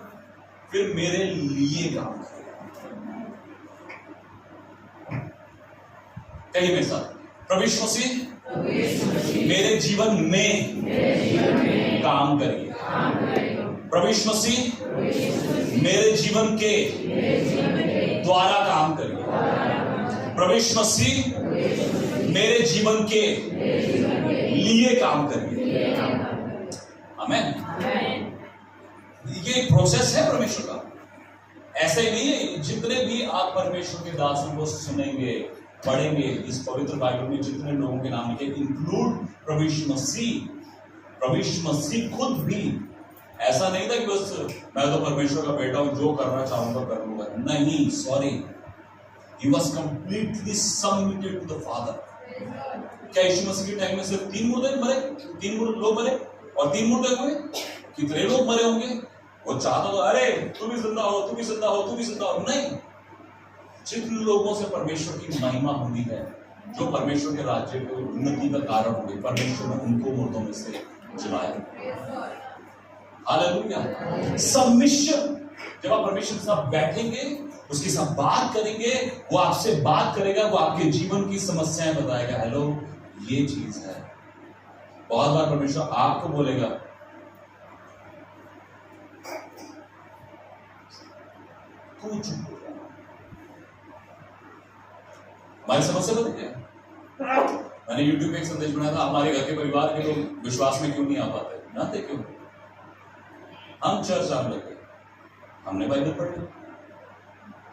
[SPEAKER 1] फिर मेरे लिए काम करेगा। कहीं मेरे साथ, प्रभु यीशु मसीह मेरे जीवन में काम करिए, प्रभु यीशु मसीह मेरे जीवन के द्वारा काम करिए, प्रभु यीशु मसीह मेरे जीवन के लिए काम करिए। आमीन। ये एक प्रोसेस है परमेश्वर का, ऐसे ही नहीं है। जितने भी आप परमेश्वर के दासों को सुनेंगे, पढ़ेंगे इस पवित्र बाइबल में, जितने लोगों के नाम लिखे, इंक्लूड प्रभु यीशु मसीह खुद भी, ऐसा नहीं था कि बस मैं तो परमेश्वर का बेटा हूं, जो करना चाहूंगा कर लूंगा, नहीं, sorry, he was completely submitted to the Father। क्या यीशु मसीह के टाइम में सिर्फ 3 मुर्दे मरे, 3 लोग मरे और 3 मुर्दे हुए? कितने लोग मरे होंगे? वो चाहता तो अरे तू भी जिंदा हो, तू भी जिंदा हो, तू भी जिंदा हो, नहीं। जिन लोगों से परमेश्वर की महिमा होती है, जो परमेश्वर के राज्य को उन्नति का कारण होंगे, परमेश्वर ने उनको मुर्दों में से जिलाया। हालेलुया। सबमिशन, जब आप परमेश्वर के साथ बैठेंगे, उसके साथ बात करेंगे, वो आपसे बात करेगा, वो आपके जीवन की समस्याएं बताएगा, हेलो ये चीज है। बहुत बार परमेश्वर आपको बोलेगा तू चुप हो जा। हमारी समस्या पता क्या है? मैंने YouTube पे एक संदेश बनाया था, हमारे घर के परिवार के लोग विश्वास में क्यों नहीं आ पाते? जानते क्यों? हम चर्च आने लगे, हमने बाइबल पढ़ ली,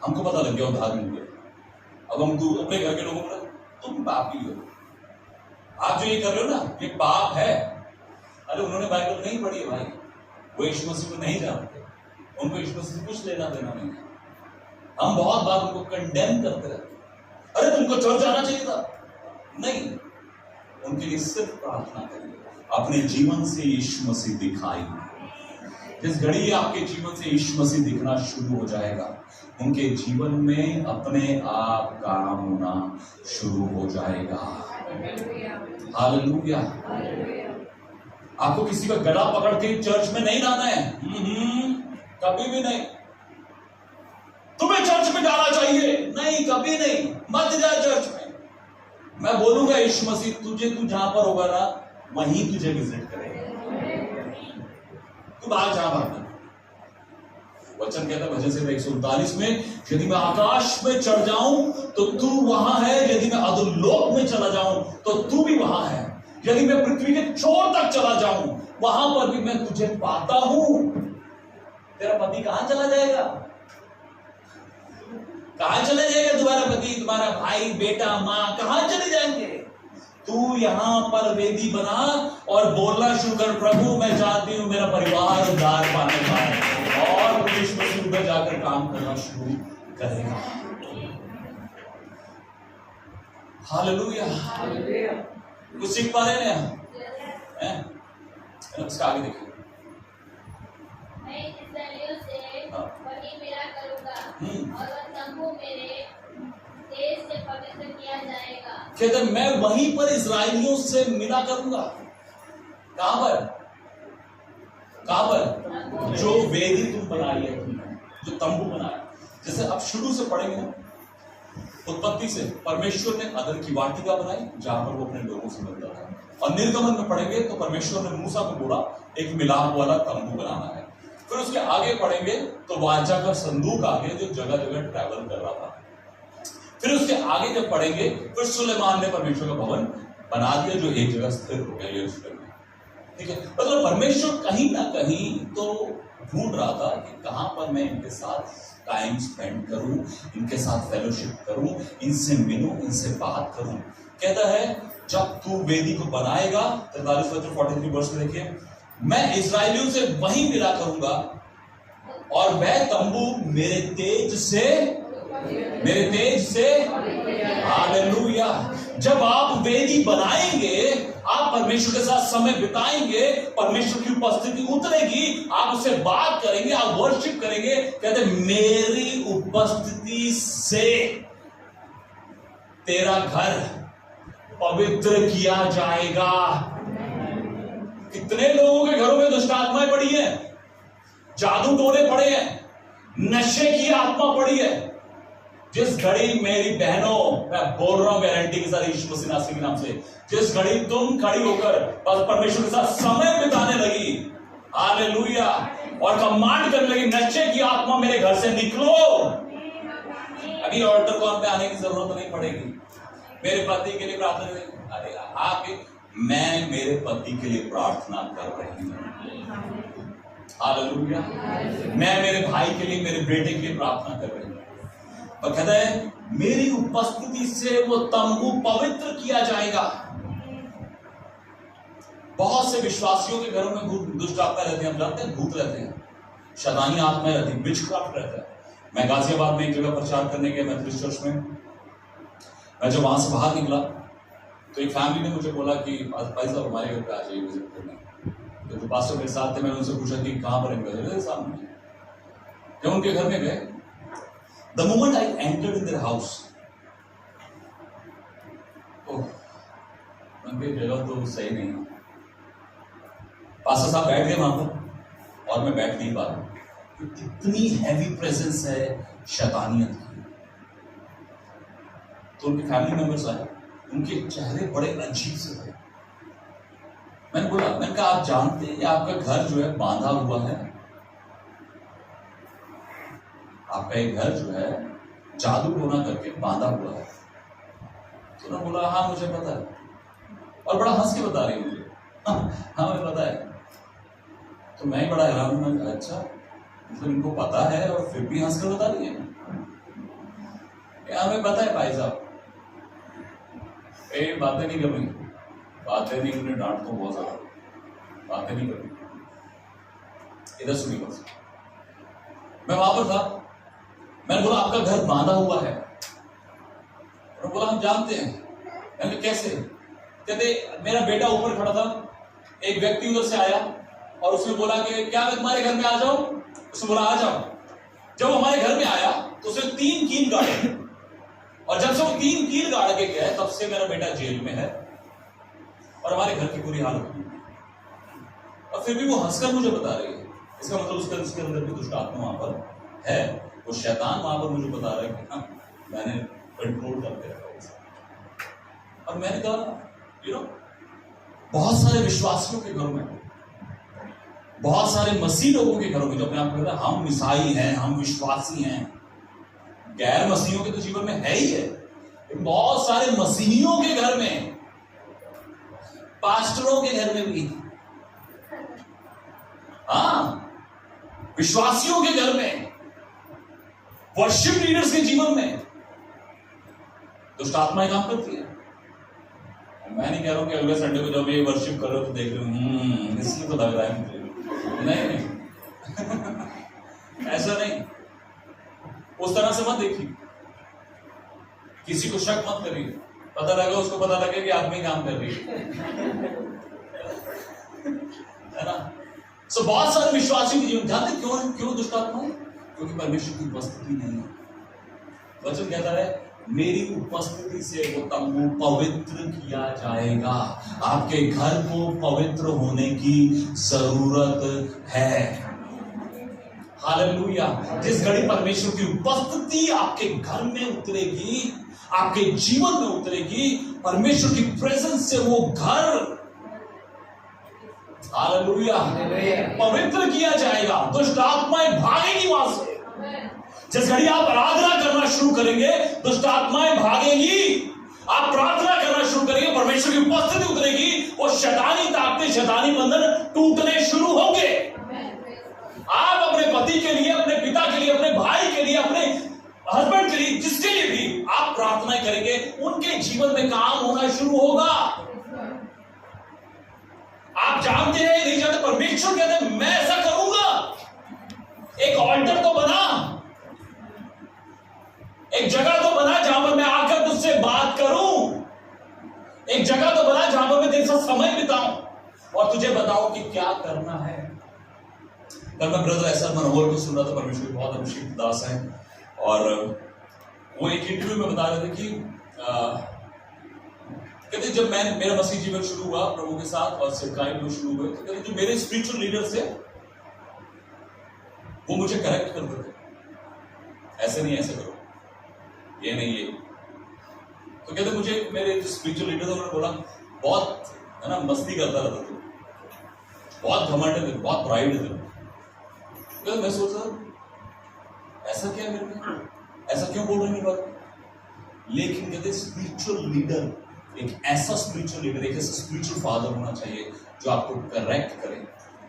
[SPEAKER 1] हमको पता लग गया उद्धार मिल गया। अब हम अपने घर के लोगों को, तुम पापी हो, आप जो ये कर रहे हो ना ये पाप है। अरे उन्होंने बाइबल नहीं पढ़ी है भाई, वो यीशु मसीह को नहीं जानते, उनको यीशु मसीह से कुछ लेना देना नहीं। हम बहुत बार उनको कंडेम करते रहते हैं, अरे तुमको चर्च जाना चाहिए था। नहीं, उनके लिए सिर्फ प्रार्थना करिए, अपने जीवन से यीशु मसीह दिखाई। जिस घड़ी आपके जीवन से यीशु मसीह दिखना शुरू हो जाएगा, उनके जीवन में अपने आप काम होना शुरू हो जाएगा। हालेलुया। आपको किसी का गला पकड़ के चर्च में नहीं लाना है, कभी भी नहीं। तुम्हें चर्च में जाना चाहिए, नहीं, कभी नहीं, मत जा चर्च में। मैं बोलूंगा यीशु मसीह तुझे, तू जहां पर होगा ना वहीं तुझे विजिट करेगा। तू बाहर जहां भागना। वचन कहता है भजन संहिता 139 में, यदि मैं आकाश में चढ़ जाऊं तो तू वहां है, यदि मैं अधोलोक में चला जाऊं तो तू भी वहां है, यदि मैं पृथ्वी के छोर तक चला जाऊं वहां पर भी मैं तुझे पाता हूं। तेरा पति कहां चला जाएगा? कहां चले जाएगा तुम्हारा पति, तुम्हारा भाई, बेटा, मां, कहां चले जाएंगे? तू यहां पर वेदी बना और बोलना शुरू कर, प्रभु मैं चाहती हूं मेरा परिवार उद्धार पाने पाए, और यीशु मसीह उधर जाकर काम करना शुरू करेगा। हालेलुया। कुछ सीख पा रहे हैं? उसका आगे देखिए।
[SPEAKER 2] मैं इस्राएलियों से वही मिला करूंगा और वह तम्बू मेरे देश से पवित्र किया जाएगा।
[SPEAKER 1] कहते मैं वहीं पर इस्राएलियों से मिला करूंगा। कहां पर? कहां पर? जो वेदी तुम बनाई है, जो तंबू बनाया। जैसे अब शुरू से पढ़ेंगे ना, उत्पत्ति से परमेश्वर ने अदन की वाटिका बनाई जहां पर वो अपने लोगों से मिलता था, और निर्गमन में पढ़ेंगे तो परमेश्वर ने मूसा को बोला एक मिलाप वाला तंबू बनाना है। फिर उसके आगे पढ़ेंगे तो वाचा का संदूक आगे जो जगह जगह ट्रैवल कर रहा था। फिर उसके आगे जब पढ़ेंगे फिर सुलेमान ने परमेश्वर का भवन बना दिया जो एक जगह स्थिर हो गया यरूशलेम में। ठीक है, मतलब परमेश्वर कहीं ना कहीं तो ढूंढ रहा था कि कहां पर मैं इनके साथ टाइम स्पेंड करूं, इनके साथ फेलोशिप करूं, इनसे मिलूं, इनसे बात करूं। कहता है जब तू वेदी को बनाएगा, 43 वर्ष में देखिए, मैं इस्राएलियों से वही मिला करूंगा और वह तंबू मेरे तेज से हालेलुया। जब आप वेदी बनाएंगे, आप परमेश्वर के साथ समय बिताएंगे, परमेश्वर की उपस्थिति उतरेगी, आप उससे बात करेंगे, आप वर्शिप करेंगे। कहते मेरी उपस्थिति से तेरा घर पवित्र किया जाएगा। कितने लोगों के घरों में दुष्ट आत्माएं पड़ी है, जादू टोने पड़े हैं, नशे की आत्मा पड़ी है। जिस घड़ी मेरी बहनों, मैं बोल रहा हूं गारंटी के साथ यीशु मसीह नासरी के नाम से, जिस घड़ी तुम खड़ी होकर बस परमेश्वर के साथ समय बिताने लगी, हालेलुया, और कमांड करने लगी नशे की आत्मा मेरे घर से निकलो, अभी ऑल्टर कॉल पे आने की जरूरत नहीं पड़ेगी। मेरे पति के लिए प्रार्थना करें, अरे आप, मैं मेरे पति के लिए प्रार्थना कर रही हूं, हालेलुया। मैं मेरे भाई के लिए, मेरे बेटे के लिए प्रार्थना कर रही हूं। और कहता है मेरी उपस्थिति से वो तंबू पवित्र किया जाएगा। बहुत से विश्वासियों के घरों में दुष्ट आत्मा रहते हैं, हम जानते हैं, भूत रहते हैं, शैतानी आत्माएं रहती हैं, विचक्राफ्ट रहता है। मैं गाजियाबाद में एक जगह प्रचार करने गया मेथोडिस्ट चर्च में। मैं जब वहां से बाहर निकला तो एक फैमिली ने मुझे बोला कि भाई साहब हमारे घर पे आ जाइए विजिट करने। तो जो पास्टर मेरे साथ थे, मैंने उनसे पूछा कि कहां पर इनका सामने। जब उनके घर में गए, the moment I entered in their house, उनकी जगह तो सही नहीं। पास्टर साहब बैठ गए वहां पर और मैं बैठ नहीं पा रहा। इतनी हैवी प्रेजेंस है शैतानियत की। तो उनके फैमिली मेंबर्स आए, उनके चेहरे बड़े अजीब से थे। मैंने बोला, मैंने कहा आप जानते हैं आपका घर जो है बांधा हुआ है, आपका एक घर जो है जादू टोना करके बांधा हुआ है। तो उन्होंने बोला हाँ मुझे पता है, और बड़ा हंस के बता रही मुझे, हाँ मुझे पता है। तो मैं ही बड़ा हैरान हूं, अच्छा मतलब इनको पता है और फिर भी हंस कर बता रही है। हमें पता है भाई साहब, बातें नहीं करनी, बातें नहीं करनी, डांट तो बहुत ज्यादा, बातें नहीं करनी। इधर सुनिए बस। मैं वहां पर था, मैंने बोला आपका घर बांधा हुआ है। उन्होंने बोला हम जानते हैं। मैंने कहा कैसे? कहते मेरा बेटा ऊपर खड़ा था, एक व्यक्ति उधर से आया और उसने बोला कि क्या मैं तुम्हारे घर में आ जाऊं? उसने बोला आ जाओ। जब वो हमारे घर में आया तो उसने 3 कील गाड़े, और जब से वो 3 कील गाड़ के गए तब से मेरा बेटा जेल में है और हमारे घर की पूरी हालत हुई। और फिर भी वो हंसकर मुझे बता रही है। इसका मतलब उसके अंदर भी दुष्ट आत्मा वहां पर है, वो शैतान वहां पर मुझे बता रहा है कि हाँ मैंने कंट्रोल करके रखा है। और मैंने कहा बहुत सारे विश्वासियों के घरों में, बहुत सारे मसीह लोगों के घरों में, जो अपने आप को कहता है हम ईसाई हैं, हम विश्वासी हैं, गैर मसीहियों के तो जीवन में है ही है, लेकिन बहुत सारे मसीहियों के घर में, पास्टरों के घर में भी, हाँ विश्वासियों के घर में, वर्शिप लीडर्स के जीवन में दुष्ट आत्माएं काम करती है। मैं नहीं कह रहा हूं कि अगले संडे को जब ये वर्शिप कर रहे हो तो देख रहे हो इसलिए तो लग रहा है मुझे, नहीं ऐसा नहीं, उस तरह से मत देखिए, किसी को शक मत करिए, पता लगा उसको पता लगे कि आदमी काम कर रही है ना। सो बहुत सारे विश्वासियों के जीवन जानते क्यों दुष्ट आत्मा है? क्योंकि परमेश्वर की उपस्थिति नहीं है। वचन कहता है मेरी उपस्थिति से वो तंबू पवित्र किया जाएगा। आपके घर को पवित्र होने की जरूरत है। हालेलुया। जिस घड़ी परमेश्वर की उपस्थिति आपके घर में उतरेगी, आपके जीवन में उतरेगी, परमेश्वर की प्रेजेंस से वो घर हालेलुया पवित्र किया जाएगा। दुष्ट आत्माएं भागेगी वहां से। जिस घड़ी आप आराधना करना शुरू करेंगे दुष्ट आत्माएं भागेगी, आप प्रार्थना करना शुरू करेंगे, परमेश्वर की उपस्थिति उतरेगी, वो शैतानी ताकतें, शैतानी बंधन टूटने शुरू होंगे। आप अपने पति के लिए, अपने पिता के लिए, अपने भाई के लिए, अपने हस्बैंड के लिए, जिसके लिए भी आप प्रार्थना करेंगे, उनके जीवन में काम होना शुरू होगा। आप जानते हैं नहीं जानते, परमेश्वर कहते हैं मैं ऐसा करूंगा। एक ऑल्टर तो बना, एक जगह तो बना जहां पर मैं आकर तुझसे बात करूं, एक जगह तो बना जहां पर मैं तेरे साथ समय बिताऊं और तुझे बताऊं कि क्या करना है। कल मैं ब्रदर एसआर मनोहर को सुन रहा था, परमेश्वर बहुत अभिषेक दास हैं, और वो एक इंटरव्यू में बता रहे थे कि कहते जब मेरा मसीह जीवन शुरू हुआ प्रभु के साथ और सेवकाई में शुरू हुए, तो कहते जो मेरे स्पिरिचुअल लीडर्स थे वो मुझे करेक्ट करते थे, ऐसे नहीं ऐसे करो, ये नहीं ये। तो कहते मुझे मेरे जो स्पिरिचुअल लीडर थे उन्होंने बोला बहुत है ना मस्ती करता रहता था, बहुत घमंड थे, बहुत प्राइड थे। कहते मैं सोचा ऐसा क्या मेरे में, ऐसा क्यों बोल रहे हैं बात। लेकिन कहते स्पिरिचुअल लीडर, एक ऐसा स्पिरिचुअल लीडर, एक ऐसा स्पिरिचुअल फादर होना चाहिए जो आपको करेक्ट करे,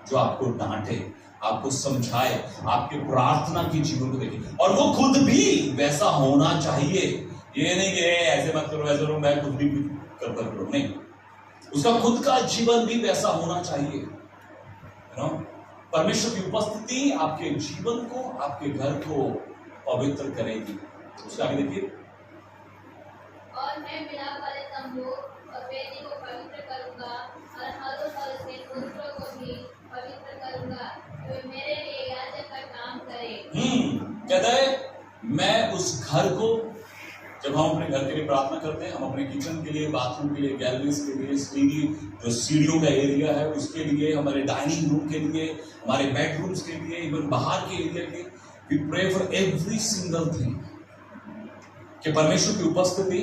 [SPEAKER 1] जो आपको डांटे, आपको समझाए, आपके प्रार्थना के जीवन को देखे, और वो खुद भी वैसा होना चाहिए। ये नहीं कि ऐसे मत करो, ऐसे करो, मैं खुद भी करता करो, नहीं, उसका खुद का जीवन भी वैसा होना चाहिए। परमेश्वर की उपस्थिति आपके जीवन को, आपके घर को पवित्र करेगी। उसका आगे देखिए,
[SPEAKER 2] और मैं मिलाप वाले तंबू और वेदी को पवित्र करूंगा और हरों और उसके पुत्रों को भी पवित्र करूंगा, वे मेरे लिए याजक का काम करें।
[SPEAKER 1] कहता है मैं उस घर को, जब हम अपने घर के लिए प्रार्थना करते हैं, हम अपने किचन के लिए, बाथरूम के लिए, गैलरीज के लिए, जो सीढ़ियों का एरिया है उसके लिए, हमारे डाइनिंग रूम के लिए, हमारे बेडरूम्स के लिए, इवन बाहर के एरिया के लिए, we pray for every single thing कि परमेश्वर की उपस्थिति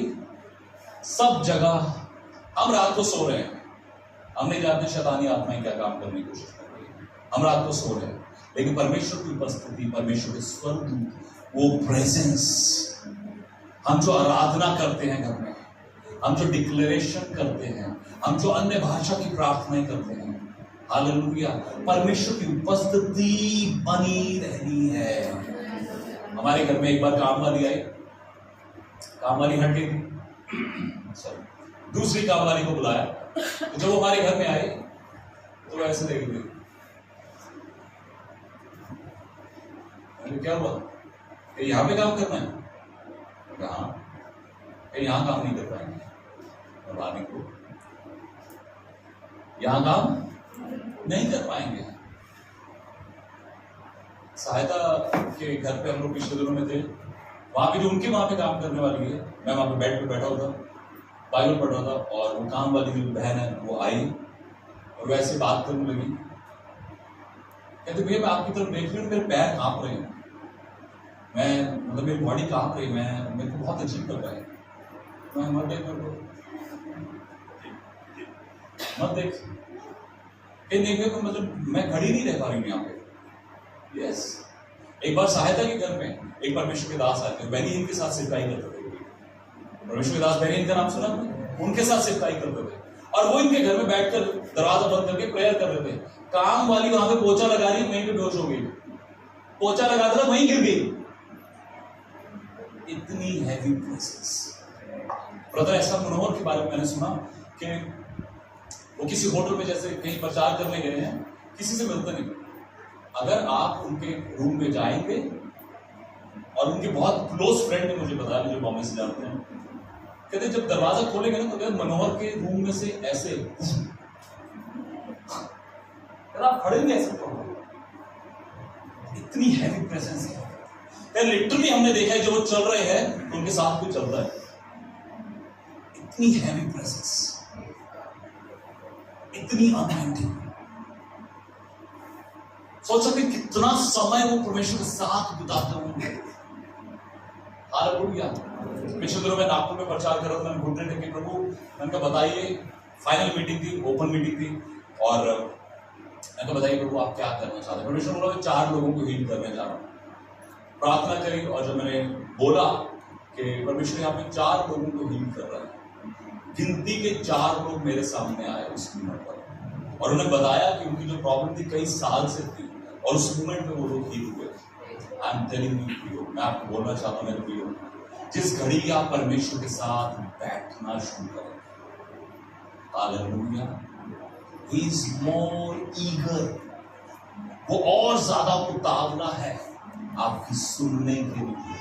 [SPEAKER 1] सब जगह। हम रात को सो रहे हैं, हम नहीं जानते शैतानी आत्माएं क्या काम करने की कोशिश कर रही है, हम रात को सो रहे हैं, लेकिन परमेश्वर की उपस्थिति, परमेश्वर के स्वरूप, वो प्रेजेंस, हम जो आराधना करते हैं घर में, हम जो डिक्लेरेशन करते हैं, हम जो अन्य भाषा की प्रार्थनाएं करते हैं, हालेलुया, परमेश्वर की उपस्थिति बनी रहनी है। हमारे घर में एक बार काम वाली आई, काम वाली हट गई, दूसरी काम वाली को बुलाया, तो जब वो हमारे घर में आए तो ऐसे देख रही, क्या हुआ, कि यहाँ पे काम करना है? हाँ। यहाँ काम नहीं कर पाएंगे, और को यहाँ काम नहीं कर पाएंगे। सहायता के घर पे हम लोग पिछले दिनों में थे, वहां पे जो उनके वहां पे काम करने वाली है, मैं वहां पे बेड पे बैठा हुआ था, बाइबल पढ़ रहा था, और वो काम वाली जो बहन है वो आई और वैसे बात करने लगी। कहते भैया मैं आपकी तरफ देख रही हूँ, मेरे पैर कांप रहे हैं, मैं मतलब मेरी बॉडी कांप रही है, मेरे को बहुत अजीब लग रहा है। मैं मत देख, मेरे को मत देख, देखने को मतलब मैं खड़ी नहीं रह पा रही हूँ यहाँ पे। यस, एक बार सहायता के घर में एक परमेश्वर के दास आए थे, बेनी इनके साथ सिपाही करते थे। परमेश्वर के दास बेनी, इनका नाम सुना आपने? उनके साथ सिपाही करते थे, और वो इनके घर में बैठकर दरवाजा बंद करके प्रेयर कर रहे थे। काम वाली वहां पे पोछा लगा रही, वहीं पे बेहोश हो गई, पोछा लगा था वहीं गिर गई। इतनी हैवी प्रेजेंस। ब्रदर ऐसा मनोहर के बारे में मैंने सुना कि वो किसी होटल में जैसे कहीं प्रचार करने गए हैं, किसी से मिलते नहीं, अगर आप उनके रूम में जाएंगे, और उनके बहुत क्लोज फ्रेंड ने मुझे बताया, मुझे बॉम्बे से जानते हैं, कहते जब दरवाजा खोलेंगे ना तो मनोहर के रूम में से ऐसे आप खड़े नहीं ऐसे, इतनी हैवी प्रेजेंस है। लिटरली हमने देखा है, जो वो चल रहे हैं तो उनके साथ भी चलता है। इतनी हैवी प्रेजेंस, इतनी अनहाइटेड। सोच सकते कितना समय वो परमेश्वर के साथ बिताते होंगे। हालेलुया। पिछले दिनों में नागपुर में प्रचार कर रहा था, मैंने घुटने टेके प्रभु, मैंने कहा बताइए, फाइनल मीटिंग थी, ओपन मीटिंग थी, और मैंने कहा बताइए प्रभु आप क्या करना चाहते हैं? परमेश्वर बोला मैं 4 लोगों को हील करने जा रहा हूँ। प्रार्थना करी, और जब मैंने बोला कि परमेश्वर यहाँ पे 4 लोगों को हील कर रहा है, गिनती के 4 लोग मेरे सामने आए उस मोमेंट पर, और उन्हें बताया कि उनकी जो प्रॉब्लम थी कई साल से थी, और उस मोमेंट में वो लोग हील हुए। आई एम टेलिंग यू प्रियो, मैं आपको बोलना चाहता हूँ मेरे प्रियो, जिस घड़ी आप परमेश्वर के साथ बैठना शुरू करें, hallelujah, he is more eager, वो और ज्यादा उतावला है आपकी सुनने के लिए,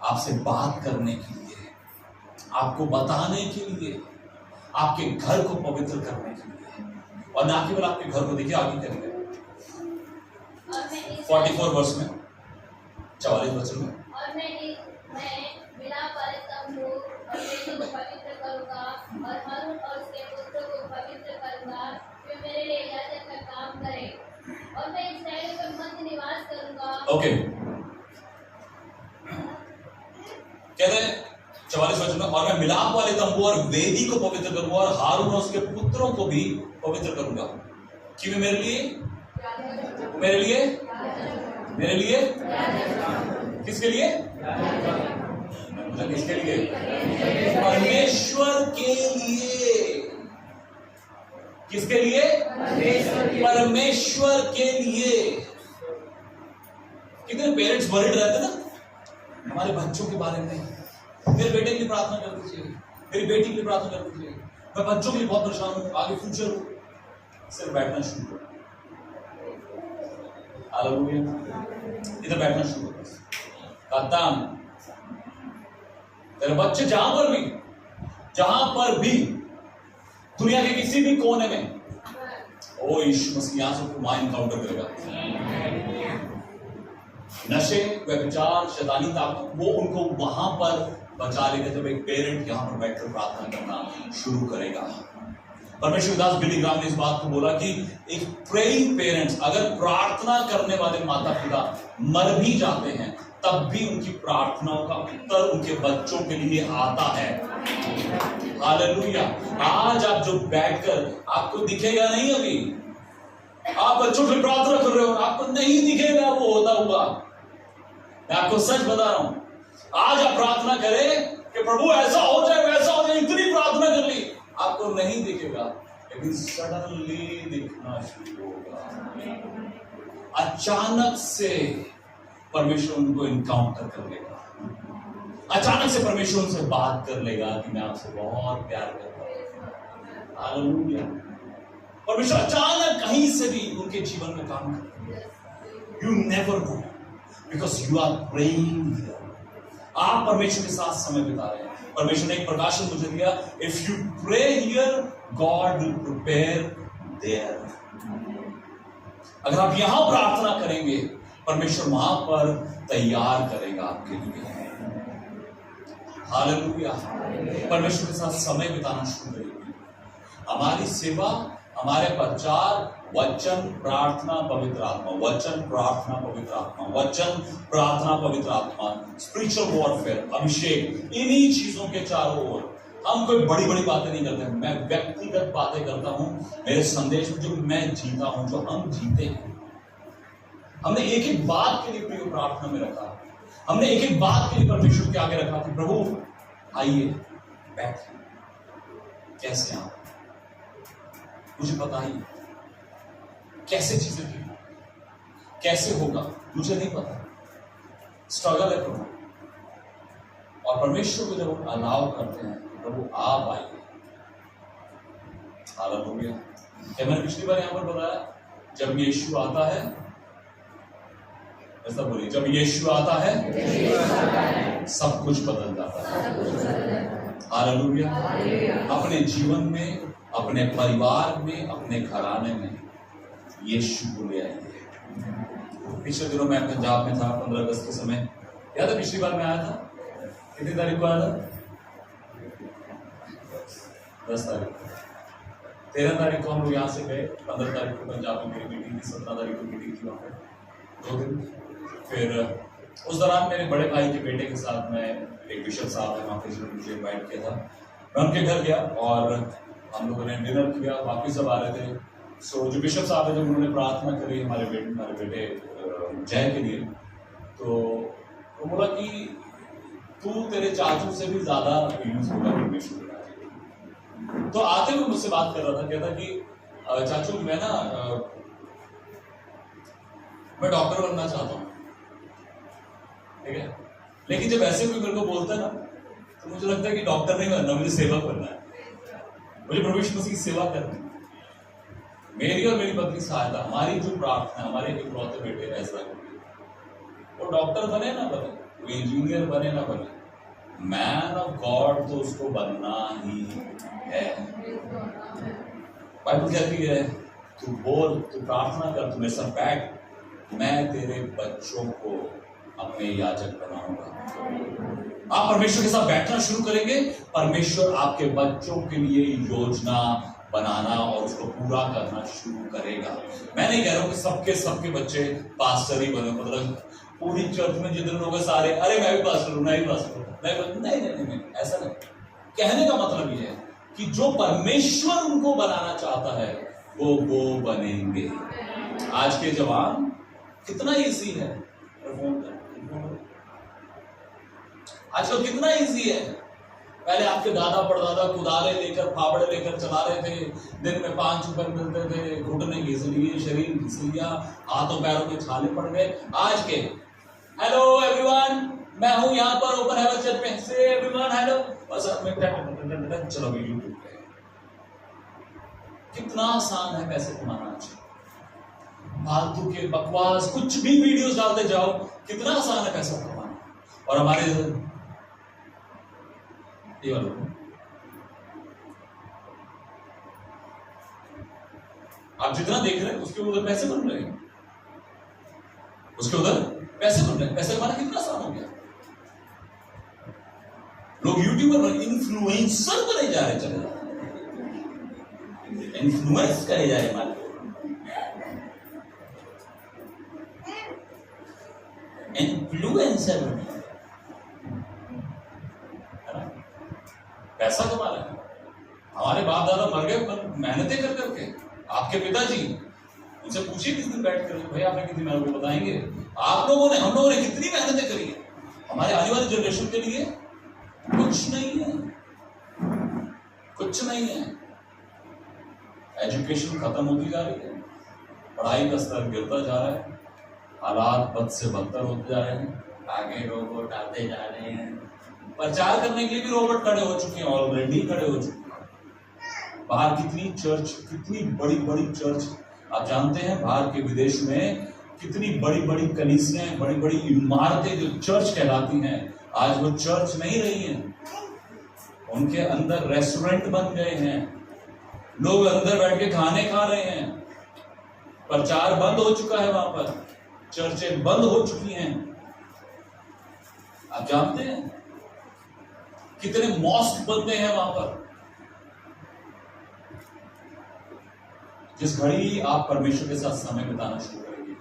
[SPEAKER 1] आपसे बात करने के लिए, आपको बताने के लिए, आपके घर को पवित्र करने के लिए, और ना केवल आपके घर को। देखिए आगे करेंगे 44 वर्ष में, 44 वचन में,
[SPEAKER 2] और मैं मिलाप वाले तंबू और वेदी को पवित्र करूंगा, और हारून और उसके पुत्रों को पवित्र करूंगा, वे मेरे लिए याजक का काम करें, और मैं इस्राएल के मध्य निवास करूंगा।
[SPEAKER 1] ओके, कहते हैं 44 वचन में, और मैं मिलाप वाले तंबू और वेदी को पवित्र करूंगा, और हारून और उसके पुत्रों को भी पवित्र करूंगा। कि मेरे लिए, मेरे लिए, मेरे लिए, किसके लिए? किसके लिए? परमेश्वर के लिए। किसके लिए? परमेश्वर के लिए। कितने पेरेंट्स वरीड रहते ना हमारे बच्चों के बारे में, मेरे बेटे के लिए प्रार्थना कर दीजिए, मेरी बेटी के लिए प्रार्थना कर दीजिए, मैं बच्चों के लिए बहुत परेशान हूं, आगे फ्यूचर सिर्फ बैठना शुरू करो, इधर बैठना शुरू करो, खत्म। तेरे बच्चे जहां पर भी दुनिया के किसी भी कोने में, ओ यीशु मसीह यहां से तुम्हारा इनकाउंटर करेगा। नशे, व्यभिचार, शैतानी ताकत, वो उनको वहां पर बचा लेगा जब एक पेरेंट यहां पर बैठकर प्रार्थना करना शुरू करेगा। परमेश्वर दास बिली ग्राम ने इस बात को बोला कि एक प्रेइंग पेरेंट्स, अगर प्रार्थना करने वाले माता पिता मर भी जाते हैं तब भी उनकी प्रार्थनाओं का उत्तर उनके बच्चों के लिए आता है। हालेलुया। आज आप जो बैठकर, आपको दिखेगा नहीं, अभी आप बच्चों के प्रार्थना कर रहे हो, आपको नहीं दिखेगा वो होता हुआ। मैं आपको सच बता रहा हूं, आज आप प्रार्थना करें कि प्रभु ऐसा हो जाए, वैसा हो जाए, इतनी प्रार्थना कर ली, आपको नहीं दिखेगा, लेकिन सडनली दिखना शुरू होगा। अचानक से परमेश्वर उनको इनकाउंटर कर लेगा, अचानक से परमेश्वर उनसे बात कर लेगा कि मैं आपसे बहुत प्यार करता हूं। हालेलुया। परमेश्वर अचानक कहीं से भी उनके जीवन में काम करेगा। You never know. Because you are praying here. आप परमेश्वर के साथ समय बिता रहे हैं। परमेश्वर ने एक प्रकाशन मुझे दिया, if you pray here God will prepare there. अगर आप यहां प्रार्थना करेंगे, परमेश्वर वहां पर तैयार करेगा आपके लिए। हालेलुया। परमेश्वर के साथ समय बिताना शुरू करेंगे। हमारी सेवा, हमारे प्रचार, वचन, प्रार्थना, पवित्र आत्मा, वचन, प्रार्थना, पवित्र आत्मा, वचन, प्रार्थना, पवित्र आत्मा, स्पिरिचुअल वॉरफेयर, अभिषेक, इन्हीं चीजों के चारों ओर। हम कोई बड़ी बड़ी बातें नहीं करते, मैं व्यक्तिगत बातें करता हूं। मेरे संदेश में जो मैं जीता हूं, जो हम जीते हैं, हमने एक एक बात के लिए प्रिय प्रार्थना में रखा। हमने एक एक बात के लिए परमेश्वर के आगे रखा कि प्रभु आइए, बैठिए, कैसे आप मुझे बताइए, कैसे चीजें की, कैसे होगा, मुझे नहीं पता, स्ट्रगल है प्रभु। और परमेश्वर को जब हम अलाउ करते हैं, प्रभु आप आइए। हालेलुया। क्या मैंने पिछली बार यहां पर बताया, जब यीशु आता है, ऐसा बोलिए, जब यीशु आता है सब कुछ बदल जाता है। हालेलुया। अपने जीवन में, अपने परिवार में, अपने घराने में यीशु को ले आइए। पिछले दिनों मैं पंजाब में था, 15 अगस्त के समय, याद है पिछली बार मैं आया था, कितनी तारीख को आया था? 10 तारीख को। 13 तारीख को हम लोग यहाँ से गए, 15 तारीख को पंजाब में मेरी मीटिंग थी, 17 तारीख को मीटिंग थी वहाँ पे 2 दिन। फिर उस दौरान मेरे बड़े भाई के बेटे के साथ मैं, एक बिशप साहब है वहाँ पे, जिन्होंने मुझे इन्वाइट किया था, मैं उनके घर गया और हम लोगों ने डिनर किया, वापिस सब आ रहे थे। सो जो बिशप साहब है, जब उन्होंने प्रार्थना करी हमारे बेटे जय के लिए, तो वो बोला कि तू तेरे चाचू से भी ज्यादा यूज होगा परमेश्वर का। तो आते हुए मुझसे बात कर रहा था, कहता कि चाचू मैं ना मैं डॉक्टर बनना चाहता हूँ, ठीक है, लेकिन जब ऐसे कोई मेरे को बोलता है ना, तो मुझे लगता है कि डॉक्टर नहीं बनना, मुझे सेवा करना है, मुझे प्रभु यीशु मसीह की सेवा करनी है। मेरी और मेरी पत्नी सहायता, हमारी जो प्रार्थना, हमारे इकलौते बेटे ऐसा वो डॉक्टर बने ना बने, वो इंजीनियर बने ना बने, मैन ऑफ गॉड तो उसको बनना ही है। बाइबल कहती है, तू बोल, तू प्रार्थना कर, तू मेरे साथ बैठ, मैं तेरे बच्चों को अपने याजक बनाऊंगा। आप परमेश्वर के साथ बैठना शुरू करेंगे, परमेश्वर आपके बच्चों के लिए योजना बनाना और उसको पूरा करना शुरू करेगा। मैं नहीं कह रहा हूं कि सबके बच्चे पास्टर ही बने, मतलब पूरी चर्च में जितने लोग सारे, अरे मैं भी पास्टर हूं, मैं भी पास्टर हूं, नहीं, ऐसा नहीं। कहने का मतलब ये है कि जो परमेश्वर उनको बनाना चाहता है वो बनेंगे। आज के जवान कितना इजी है, आजकल कितना इजी है। पहले आपके दादा परदादा कुदाले लेकर, फावड़े लेकर चला रहे थे, दिन में 5 रुपए मिलते थे, घुटने घिस लिए, शरीर घिस लिया, हाथों पैरों में छाले पड़ गए। आज के हेलो एवरीवन, मैं हूं यहाँ पर ओपन हेवन चर्च में, से एवरीवन हेलो, बस चलो यूट्यूब पे। कितना आसान है पैसे कमाना। फालतू के बकवास कुछ भी वीडियोस डालते जाओ, कितना आसान है पैसा कमाना। और हमारे ये वालों आप जितना देख रहे हैं उसके उधर पैसे बन रहे हैं, उसके उधर पैसे बन रहे हैं। पैसे कमाना कितना आसान हो गया। लोग यूट्यूबर पर इन्फ्लुएंसर बने जा रहे, चले इन्फ्लुएंस करे जा रहे हमारे, इन्फ्लुएंसर बने, पैसा कमा रहे हैं। हमारे बाप दादा मर गए पर मेहनतें कर करके। आपके पिताजी, उनसे पूछिए किस दिन बैठ कर, भाई आपने कितनी मेहनत, बताएंगे आप लोगों ने, हम लोगों ने कितनी मेहनतें करी है। हमारे आने वाली जनरेशन के लिए कुछ नहीं है, कुछ नहीं है। एजुकेशन खत्म होती जा रही है, पढ़ाई का स्तर गिरता जा रहा है, हालात बद से बदतर होते जा रहे हैं, आगे रोबोट आते जा रहे हैं, प्रचार करने के लिए भी रोबोट खड़े हो चुके हैं, ऑलरेडी खड़े हो चुके हैं। बाहर कितनी चर्च, कितनी बड़ी बड़ी चर्च, आप जानते हैं बाहर के विदेश में कितनी बड़ी बड़ी कलीसियां, बड़ी बड़ी इमारतें जो चर्च कहलाती हैं, आज वो चर्च नहीं रही हैं। उनके अंदर रेस्टोरेंट बन गए हैं, लोग अंदर बैठ के खाने खा रहे हैं, प्रचार बंद हो चुका है, वहां पर चर्चें बंद हो चुकी हैं। आप जानते हैं कितने मॉस्क बन गए हैं वहां पर। जिस घड़ी आप परमेश्वर के साथ समय बिताना शुरू करेंगे,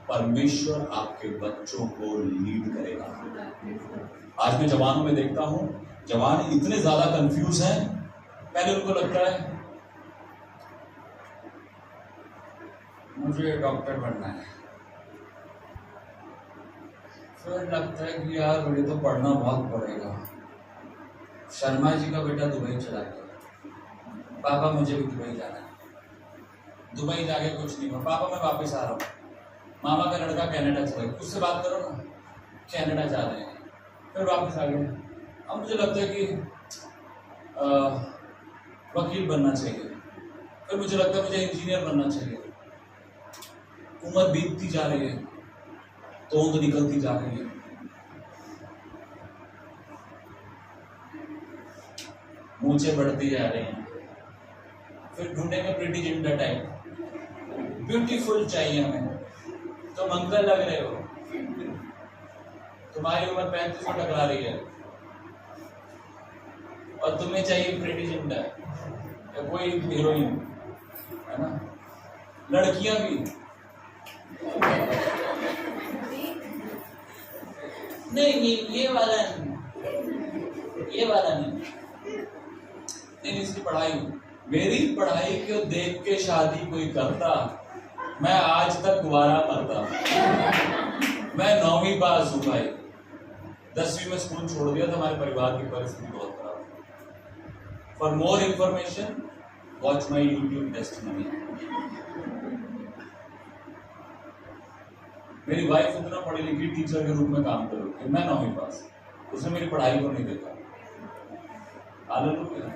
[SPEAKER 1] परमेश्वर आपके बच्चों को लीड करेगा। आज मैं जवानों में देखता हूं, जवान इतने ज्यादा कंफ्यूज हैं। पहले उनको लगता है मुझे डॉक्टर बनना है, फिर लगता है कि यार मुझे तो पढ़ना बहुत पड़ेगा। शर्मा जी का बेटा दुबई चला गया, पापा मुझे भी दुबई जाना है। दुबई जाके कुछ नहीं हुआ, पापा मैं वापस आ रहा हूँ। मामा का लड़का कनाडा चला गया, उससे बात करो ना, कनाडा जा रहे हैं, फिर वापस आ गए। अब मुझे लगता है कि वकील बनना चाहिए, फिर मुझे लगता है मुझे इंजीनियर बनना चाहिए। उम्र बीतती जा रही है, तोंद निकलती जा रही है। मूंछें बढ़ती जा रही हैं, फिर ढूंढेंगे प्रीटी जिंटा टाइप, ब्यूटीफुल चाहिए हमें। तो अंकल लग रहे हो, तुम्हारी उम्र 35 को टकरा रही है और तुम्हें चाहिए प्रीटी जिंटा या कोई हीरोइन, है ना। लड़कियां भी नहीं, ये वाला नहीं, ये वाला नहीं, इसकी पढ़ाई, मेरी पढ़ाई को देख के शादी कोई करता, मैं आज तक गुवारा करता। मैं 9वीं पास हूँ भाई, 10वीं में स्कूल छोड़ दिया था, हमारे परिवार की परिस्थिति बहुत खराब। For more information watch my YouTube testimony. मेरी वाइफ उतना पढ़ी लिखी टीचर के रूप में काम कर रही थी, मैं 9वीं पास, उसने मेरी पढ़ाई को नहीं देखा। हालेलुया।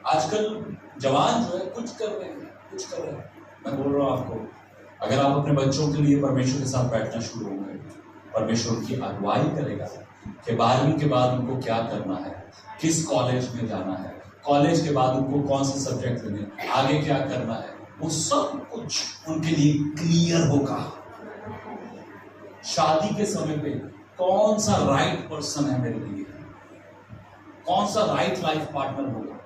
[SPEAKER 1] आजकल जवान जो है कुछ कर रहे हैं। मैं बोल रहा हूं आपको, अगर आप अपने बच्चों के लिए परमेश्वर के साथ बैठना शुरू होंगे, परमेश्वर उनकी अगुवाई करेगा कि 12वीं के बाद उनको क्या करना है, किस कॉलेज में जाना है, कॉलेज के बाद उनको कौन से सब्जेक्ट लेने, आगे क्या करना है, वो सब कुछ उनके लिए क्लियर होगा। शादी के समय पे कौन सा राइट पर्सन है मेरे लिए, कौन सा राइट लाइफ पार्टनर होगा।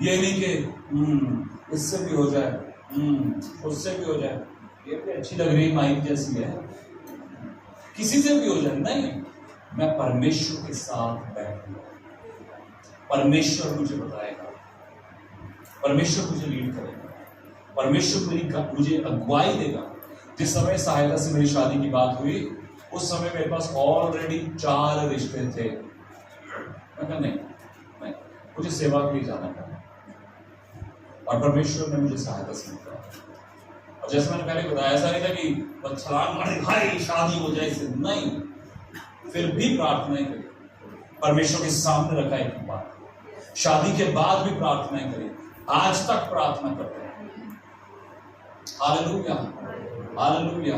[SPEAKER 1] ये नहीं कि इससे भी हो जाए, उससे भी हो जाए, ये भी अच्छी लग रही है, माइक जैसी है, किसी से भी हो जाए। नहीं, मैं परमेश्वर के साथ बैठूंगा, परमेश्वर मुझे बताएगा, परमेश्वर मुझे लीड करेगा, परमेश्वर मुझे अगुवाई देगा। जिस समय सहायता से मेरी शादी की बात हुई, उस समय मेरे पास ऑलरेडी 4 रिश्ते थे। मैं कहा नहीं, मुझे सेवा के लिए जाना था और परमेश्वर ने मुझे सहायता से निकाला। और जैसे मैंने पहले बताया, ऐसा नहीं था कि बस छलांग मारे भाई शादी हो जाए, इससे नहीं, फिर भी प्रार्थनाएं करी, परमेश्वर के सामने रखा एक बात, शादी के बाद भी प्रार्थनाएं करी, आज तक प्रार्थना करते हैं। Hallelujah, hallelujah.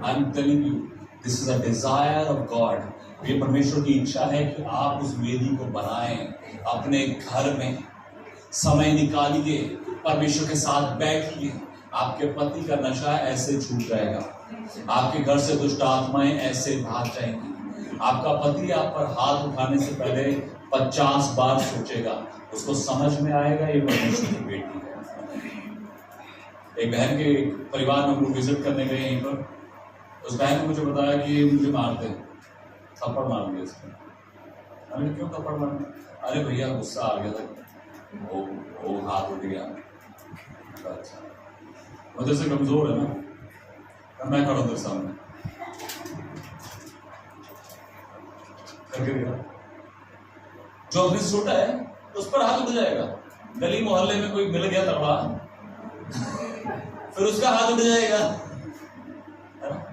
[SPEAKER 1] I am telling you, this is a desire of God. ये परमेश्वर की इच्छा है कि आप उस वेदी को बनाएं अपने घर में, समय निकालिए, परमेश्वर के साथ बैठिए। आपके पति का नशा ऐसे छूट जाएगा, आपके घर से दुष्ट आत्माएं ऐसे भाग जाएंगी। आपका पति आप पर हाथ उठाने से पहले 50 बार सोचेगा, उसको समझ में आएगा ये परमेश्वर की बेटी है। एक बहन के परिवार में हम लोग विजिट करने गए यहीं पर, उस बहन ने मुझे बताया कि मुझे मारते, थप्पड़ मार दिया इसने। मैंने क्यों थप्पड़ मारना? अरे भैया गुस्सा आ गया था, वो हाथ उठ गया। अच्छा, मुझे से कमजोर है ना, मैं खड़ा तेरे सामने करके दिया। जो अपनी छोटा है उस पर हाथ उठ जाएगा। गली मोहल्ले में कोई मिल गया तगड़ा, फिर उसका हाथ उठ जाएगा।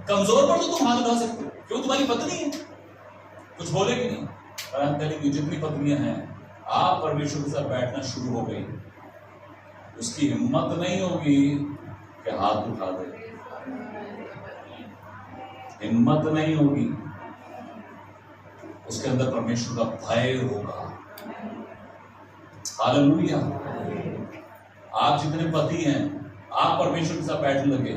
[SPEAKER 1] कमजोर पर तो तुम हाथ उठा सकते हो, क्यों? तुम्हारी पत्नी है, कुछ बोलेगी नहीं। पर जितनी पत्नियां हैं, आप परमेश्वर के साथ बैठना शुरू हो गई, उसकी हिम्मत नहीं होगी कि हाथ उठा दे। हिम्मत नहीं होगी, उसके अंदर परमेश्वर का भय होगा। हालेलुया। आप जितने पति हैं, आप परमेश्वर के साथ बैठने लगे,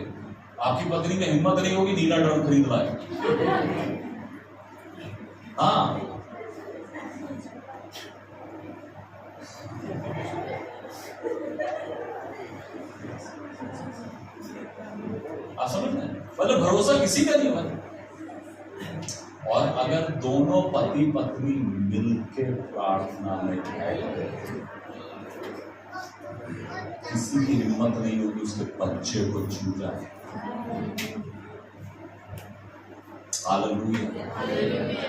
[SPEAKER 1] आपकी पत्नी में हिम्मत नहीं होगी नीला ड्रम खरीद लाए। हाँ, आप समझ रहे हैं? मतलब भरोसा किसी का नहीं होगा। और अगर दोनों पति पत्नी मिलकर प्रार्थना में बैठे, किसी की हिम्मत नहीं होगी उसके बच्चे को छू जाए। हालेलुया।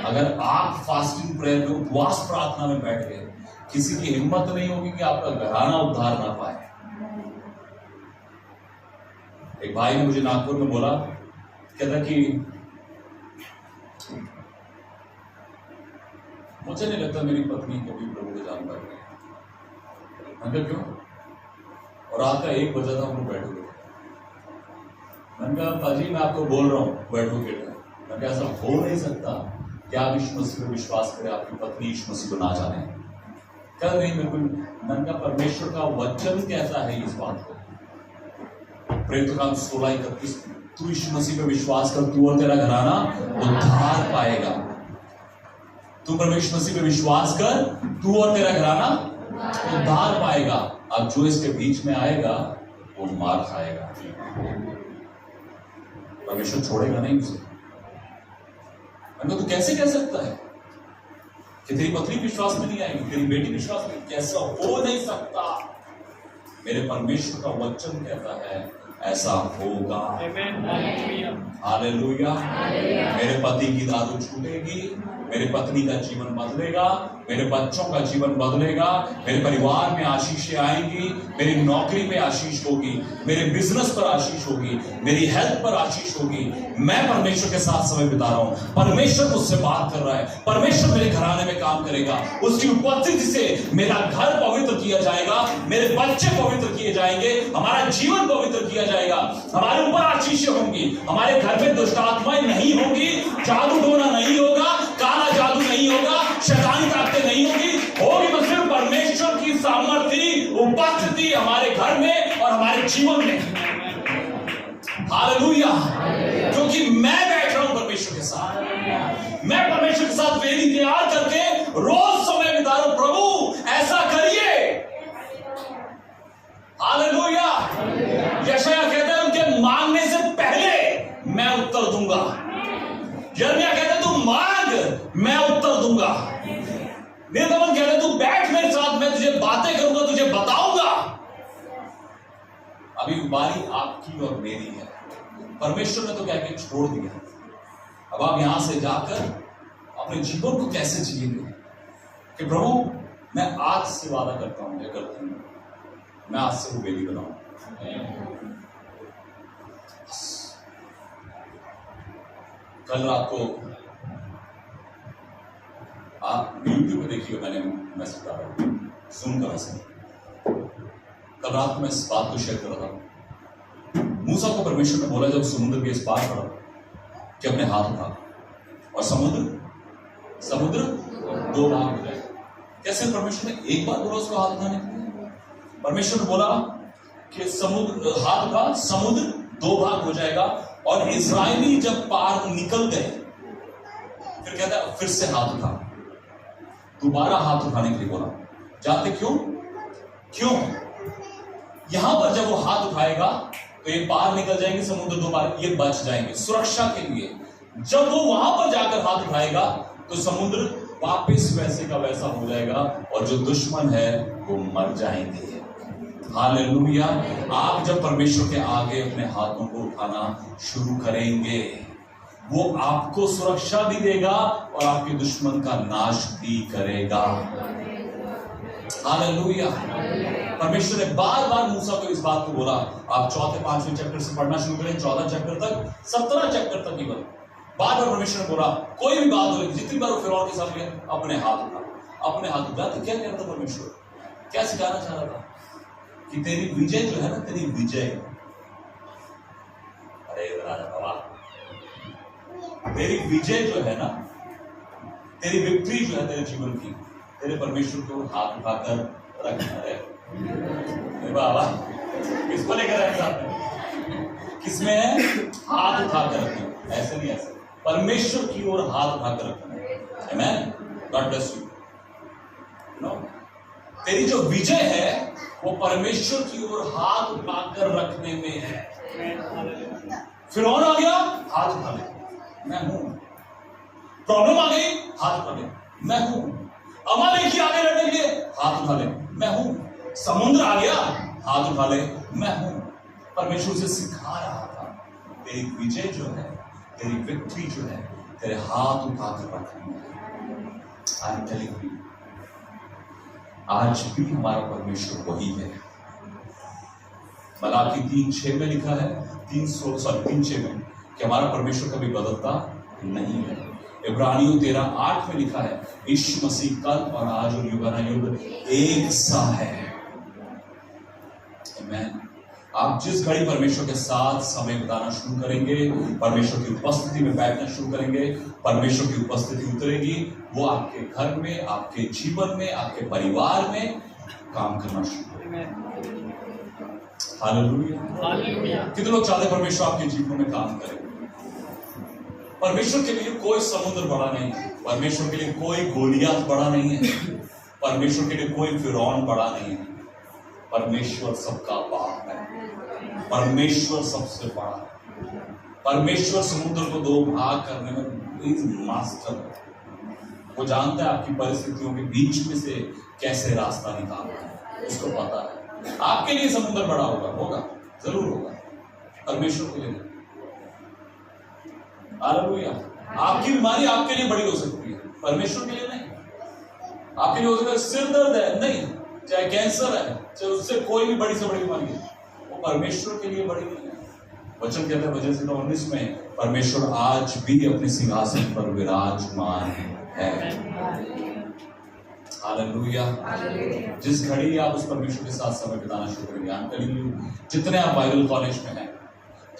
[SPEAKER 1] अगर आप फास्टिंग प्रेयर में, उपवास प्रार्थना में बैठ गए, किसी की हिम्मत नहीं होगी कि आपका घराना उद्धार ना पाए। एक भाई ने मुझे नागपुर में बोला, कहता कि मुझे नहीं लगता मेरी पत्नी कभी प्रभु को जान पाएगी। मैंने क्यों? और रात का 1 बजा था, हम लोग बैठे हुए। मैंने कहा पाजी मैं आपको बोल रहा हूँ बैठो के। मैंने कहा ऐसा हो नहीं सकता कि आप यीशु मसीह पर विश्वास करें, आपकी पत्नी यीशु मसीह को ना जाने। कल नहीं, बिल्कुल। मैंने कहा परमेश्वर का वचन कहता है इस बात को, प्रेरितों का 16:31, तू यीशु मसीह पे विश्वास कर, तू और तेरा घराना उद्धार पाएगा। तू परमेश्वर मसीह पे विश्वास कर, तू और तेरा घराना उद्धार पाएगा। अब जो इसके बीच में आएगा वो मार खाएगा। परमेश्वर छोड़ेगा नहीं उसे। तू कैसे कह सकता है कि तेरी पत्नी विश्वास में नहीं आएगी, तेरी बेटी विश्वास में? कैसा हो नहीं सकता। मेरे परमेश्वर का वचन कहता है ऐसा होगा। हालेलुया। मेरे पति की दारू छूटेगी, मेरे पत्नी का जीवन बदलेगा, मेरे बच्चों का जीवन बदलेगा, मेरे परिवार में आशीषें आएंगी, मेरी नौकरी में आशीष होगी, मेरे बिजनेस पर आशीष होगी, मेरी हेल्थ पर आशीष होगी। मैं परमेश्वर के साथ समय बिता रहा हूं, परमेश्वर मुझसे बात कर रहा है, परमेश्वर मेरे घराने में काम करेगा। उसकी उपस्थिति से मेरा घर पवित्र किया जाएगा, मेरे बच्चे पवित्र किए जाएंगे, हमारा जीवन पवित्र किया जाएगा, हमारे ऊपर आशीषें होंगी, हमारे घर में दुष्ट आत्माएं नहीं होगी, जादू टोना नहीं होगा, काला जादू नहीं होगा, शैतानी ताकतें नहीं होगी तो सिर्फ परमेश्वर की सामर्थ्य उपस्थिति हमारे घर में और हमारे जीवन में। हालेलुया। क्योंकि मैं बैठ रहा हूं परमेश्वर के साथ, मैं परमेश्वर के साथ वेदी तैयार करके रोज समय बिता रहा हूं। प्रभु ऐसा करिए। हालेलुया। यशायाह कहता है उनके मांगने से पहले मैं उत्तर दूंगा। यिर्मयाह कहता है तू मांग मैं उत्तर दूंगा। निर्गमन कहता है तू बैठ मेरे साथ, मैं तुझे बातें करूंगा, तुझे बताऊंगा। अभी बारी आपकी और मेरी है। परमेश्वर ने तो कह के छोड़ दिया, अब आप यहां से जाकर अपने जीवन को कैसे जिएंगे कि प्रभु मैं आज से वादा करता हूं, करती हूं, मैं आज से वो बेबी बनाऊं। कल रात को आप यूट्यूब पे देखिए, मैंने मैसेज डाला जूम करा से। कल रात को मैं इस बात को शेयर कर रहा था। मूसा को परमेश्वर ने बोला जब समुद्र के इस पार पड़ा कि अपने हाथ उठा और समुद्र 2 भाग हो जाए। कैसे? परमेश्वर ने एक बार बोला उसको हाथ उठाने, परमेश्वर ने बोला कि समुद्र हाथ उठा, समुद्र 2 भाग हो जाएगा। और इस्राएली जब पार निकल गए फिर कहता है फिर से हाथ उठा, दोबारा हाथ उठाने के लिए बोला। जानते क्यों? यहां पर जब वो हाथ उठाएगा तो ये पार निकल जाएंगे, समुद्र 2 बार ये बच जाएंगे सुरक्षा के लिए। जब वो वहां पर जाकर हाथ उठाएगा तो समुद्र वापस वैसे का वैसा हो जाएगा और जो दुश्मन है वो मर जाएंगे। हालेलुया। आप जब परमेश्वर के आगे अपने हाथों को उठाना शुरू करेंगे, वो आपको सुरक्षा भी देगा और आपके दुश्मन का नाश भी करेगा। हालेलुया। परमेश्वर ने बार बार मूसा को इस बात को बोला। आप 4-5वें चैप्टर से पढ़ना शुरू करें, 14 चैप्टर तक, 17 चैप्टर तक केवल बार बार परमेश्वर ने बोला कोई भी बात हो, जितनी बार फिरौन के सामने अपने हाथ उठा, अपने हाथ उठा। तो क्या कह रहा था परमेश्वर? क्या सिखाना चाह रहा था कि तेरी विजय जो है ना, तेरी विजय तेरी विजय जो है ना, तेरी विक्ट्री जो है तेरे जीवन की, तेरे परमेश्वर को हाथ उठाकर रखना है। बाबा किसको लेकर आए साथ में? किसमें है? हाथ उठाकर रखना। ऐसे नहीं, ऐसे परमेश्वर की ओर हाथ उठाकर रखना। Amen. God bless you. No, तेरी जो विजय है वो परमेश्वर की ओर हाथ उठाकर रखने में है। फिरौन आ गया, हाथ उठा ले, मैं हूं। प्रॉब्लम आ गई, हाथ उठा ले, मैं हूं। अमालेकी आगे लड़ने के लिए, हाथ उठा ले, मैं हूं। समुद्र आ गया, हाथ उठा ले, मैं हूं। परमेश्वर से सिखा रहा था तेरी विजय जो है, तेरी विक्ट्री जो है, तेरे हाथ उठाकर रखनी है। आई एम टेलिंग यू, आज भी हमारा परमेश्वर वही है। मलाकी 3:6 में लिखा है, 3:6 में, कि हमारा परमेश्वर कभी बदलता नहीं है। इब्रानियों 13:8 में लिखा है, यीशु मसीह कल और आज और युगानुयुग एक सा है। आमीन। आप जिस घड़ी परमेश्वर के साथ समय बिताना शुरू करेंगे, परमेश्वर की उपस्थिति में बैठना शुरू करेंगे, परमेश्वर की उपस्थिति उतरेगी, वो आपके घर में, आपके जीवन में, आपके परिवार में काम करना शुरू करेंगे। हालेलुया। कितने लोग चाहते परमेश्वर आपके जीवन में काम करे? परमेश्वर के लिए कोई समुद्र बड़ा नहीं है, परमेश्वर के लिए कोई गोलियात बड़ा नहीं है, परमेश्वर के लिए कोई फिरौन बड़ा नहीं है। परमेश्वर सबका बाप है, परमेश्वर सबसे बड़ा है। परमेश्वर समुद्र को 2 भाग करने में मास्टर है। वो जानता है आपकी परिस्थितियों के बीच में से कैसे रास्ता निकालना है, उसको पता है। आपके लिए समुद्र बड़ा होगा, जरूर होगा, परमेश्वर के लिए। हालेलुया। आपकी बीमारी आपके लिए बड़ी हो सकती है, परमेश्वर के लिए नहीं। आपके लिए हो सकता है सिर दर्द है, नहीं, चाहे कैंसर है, चाहे उससे कोई भी बड़ी से बड़ी बीमारी है, वो परमेश्वर के लिए बड़ी नहीं है। वचन कहता है वचन 19 में, परमेश्वर आज भी अपने सिंहासन पर विराजमान है। हालेलुया। जिस घड़ी आप उस परमेश्वर के साथ समय बिताना शुरू करेंगे, I'm telling you, जितने आप बाइबल कॉलेज में हैं,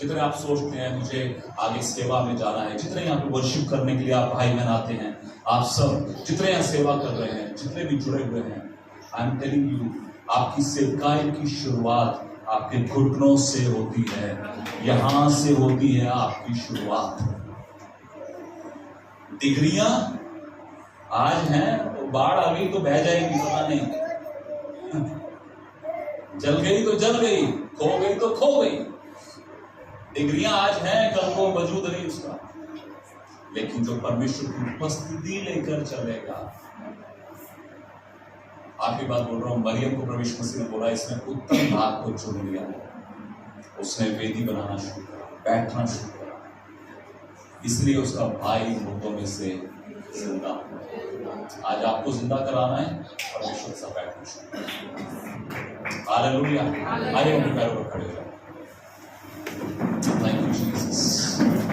[SPEAKER 1] जितने आप सोचते हैं मुझे आगे सेवा में जाना है, जितने यहाँ पे वर्शिप करने के लिए आप भाई बहन आते हैं, आप सब जितने यहाँ सेवा कर रहे हैं, जितने भी जुड़े हुए हैं, आई एम टेलिंग यू, आपकी सेवकाई की शुरुआत आपके घुटनों से होती है, यहां से होती है आपकी शुरुआत। डिग्रियां आज हैं तो बाढ़ आ गई तो बह जाएगी, पता नहीं, जल गई तो जल गई, खो गई तो खो गई। डिग्रियां आज हैं, कल को वजूद नहीं उसका, लेकिन जो परमेश्वर की उपस्थिति लेकर चलेगा। आपकी बात बोल रहा हूं, मरियम को परमेश्वर मसीह ने बोला, इसने उत्तम भाग को चुन लिया, उसने वेदी बनाना शुरू करा, बैठना शुरू करा, इसलिए उसका भाई मुर्दों में से जिंदा हुआ। आज आपको जिंदा कराना है, परमेश्वर से बैठना शुरू करा। हालेलुया। आइए अपने पैरों पर खड़े हो जाओ।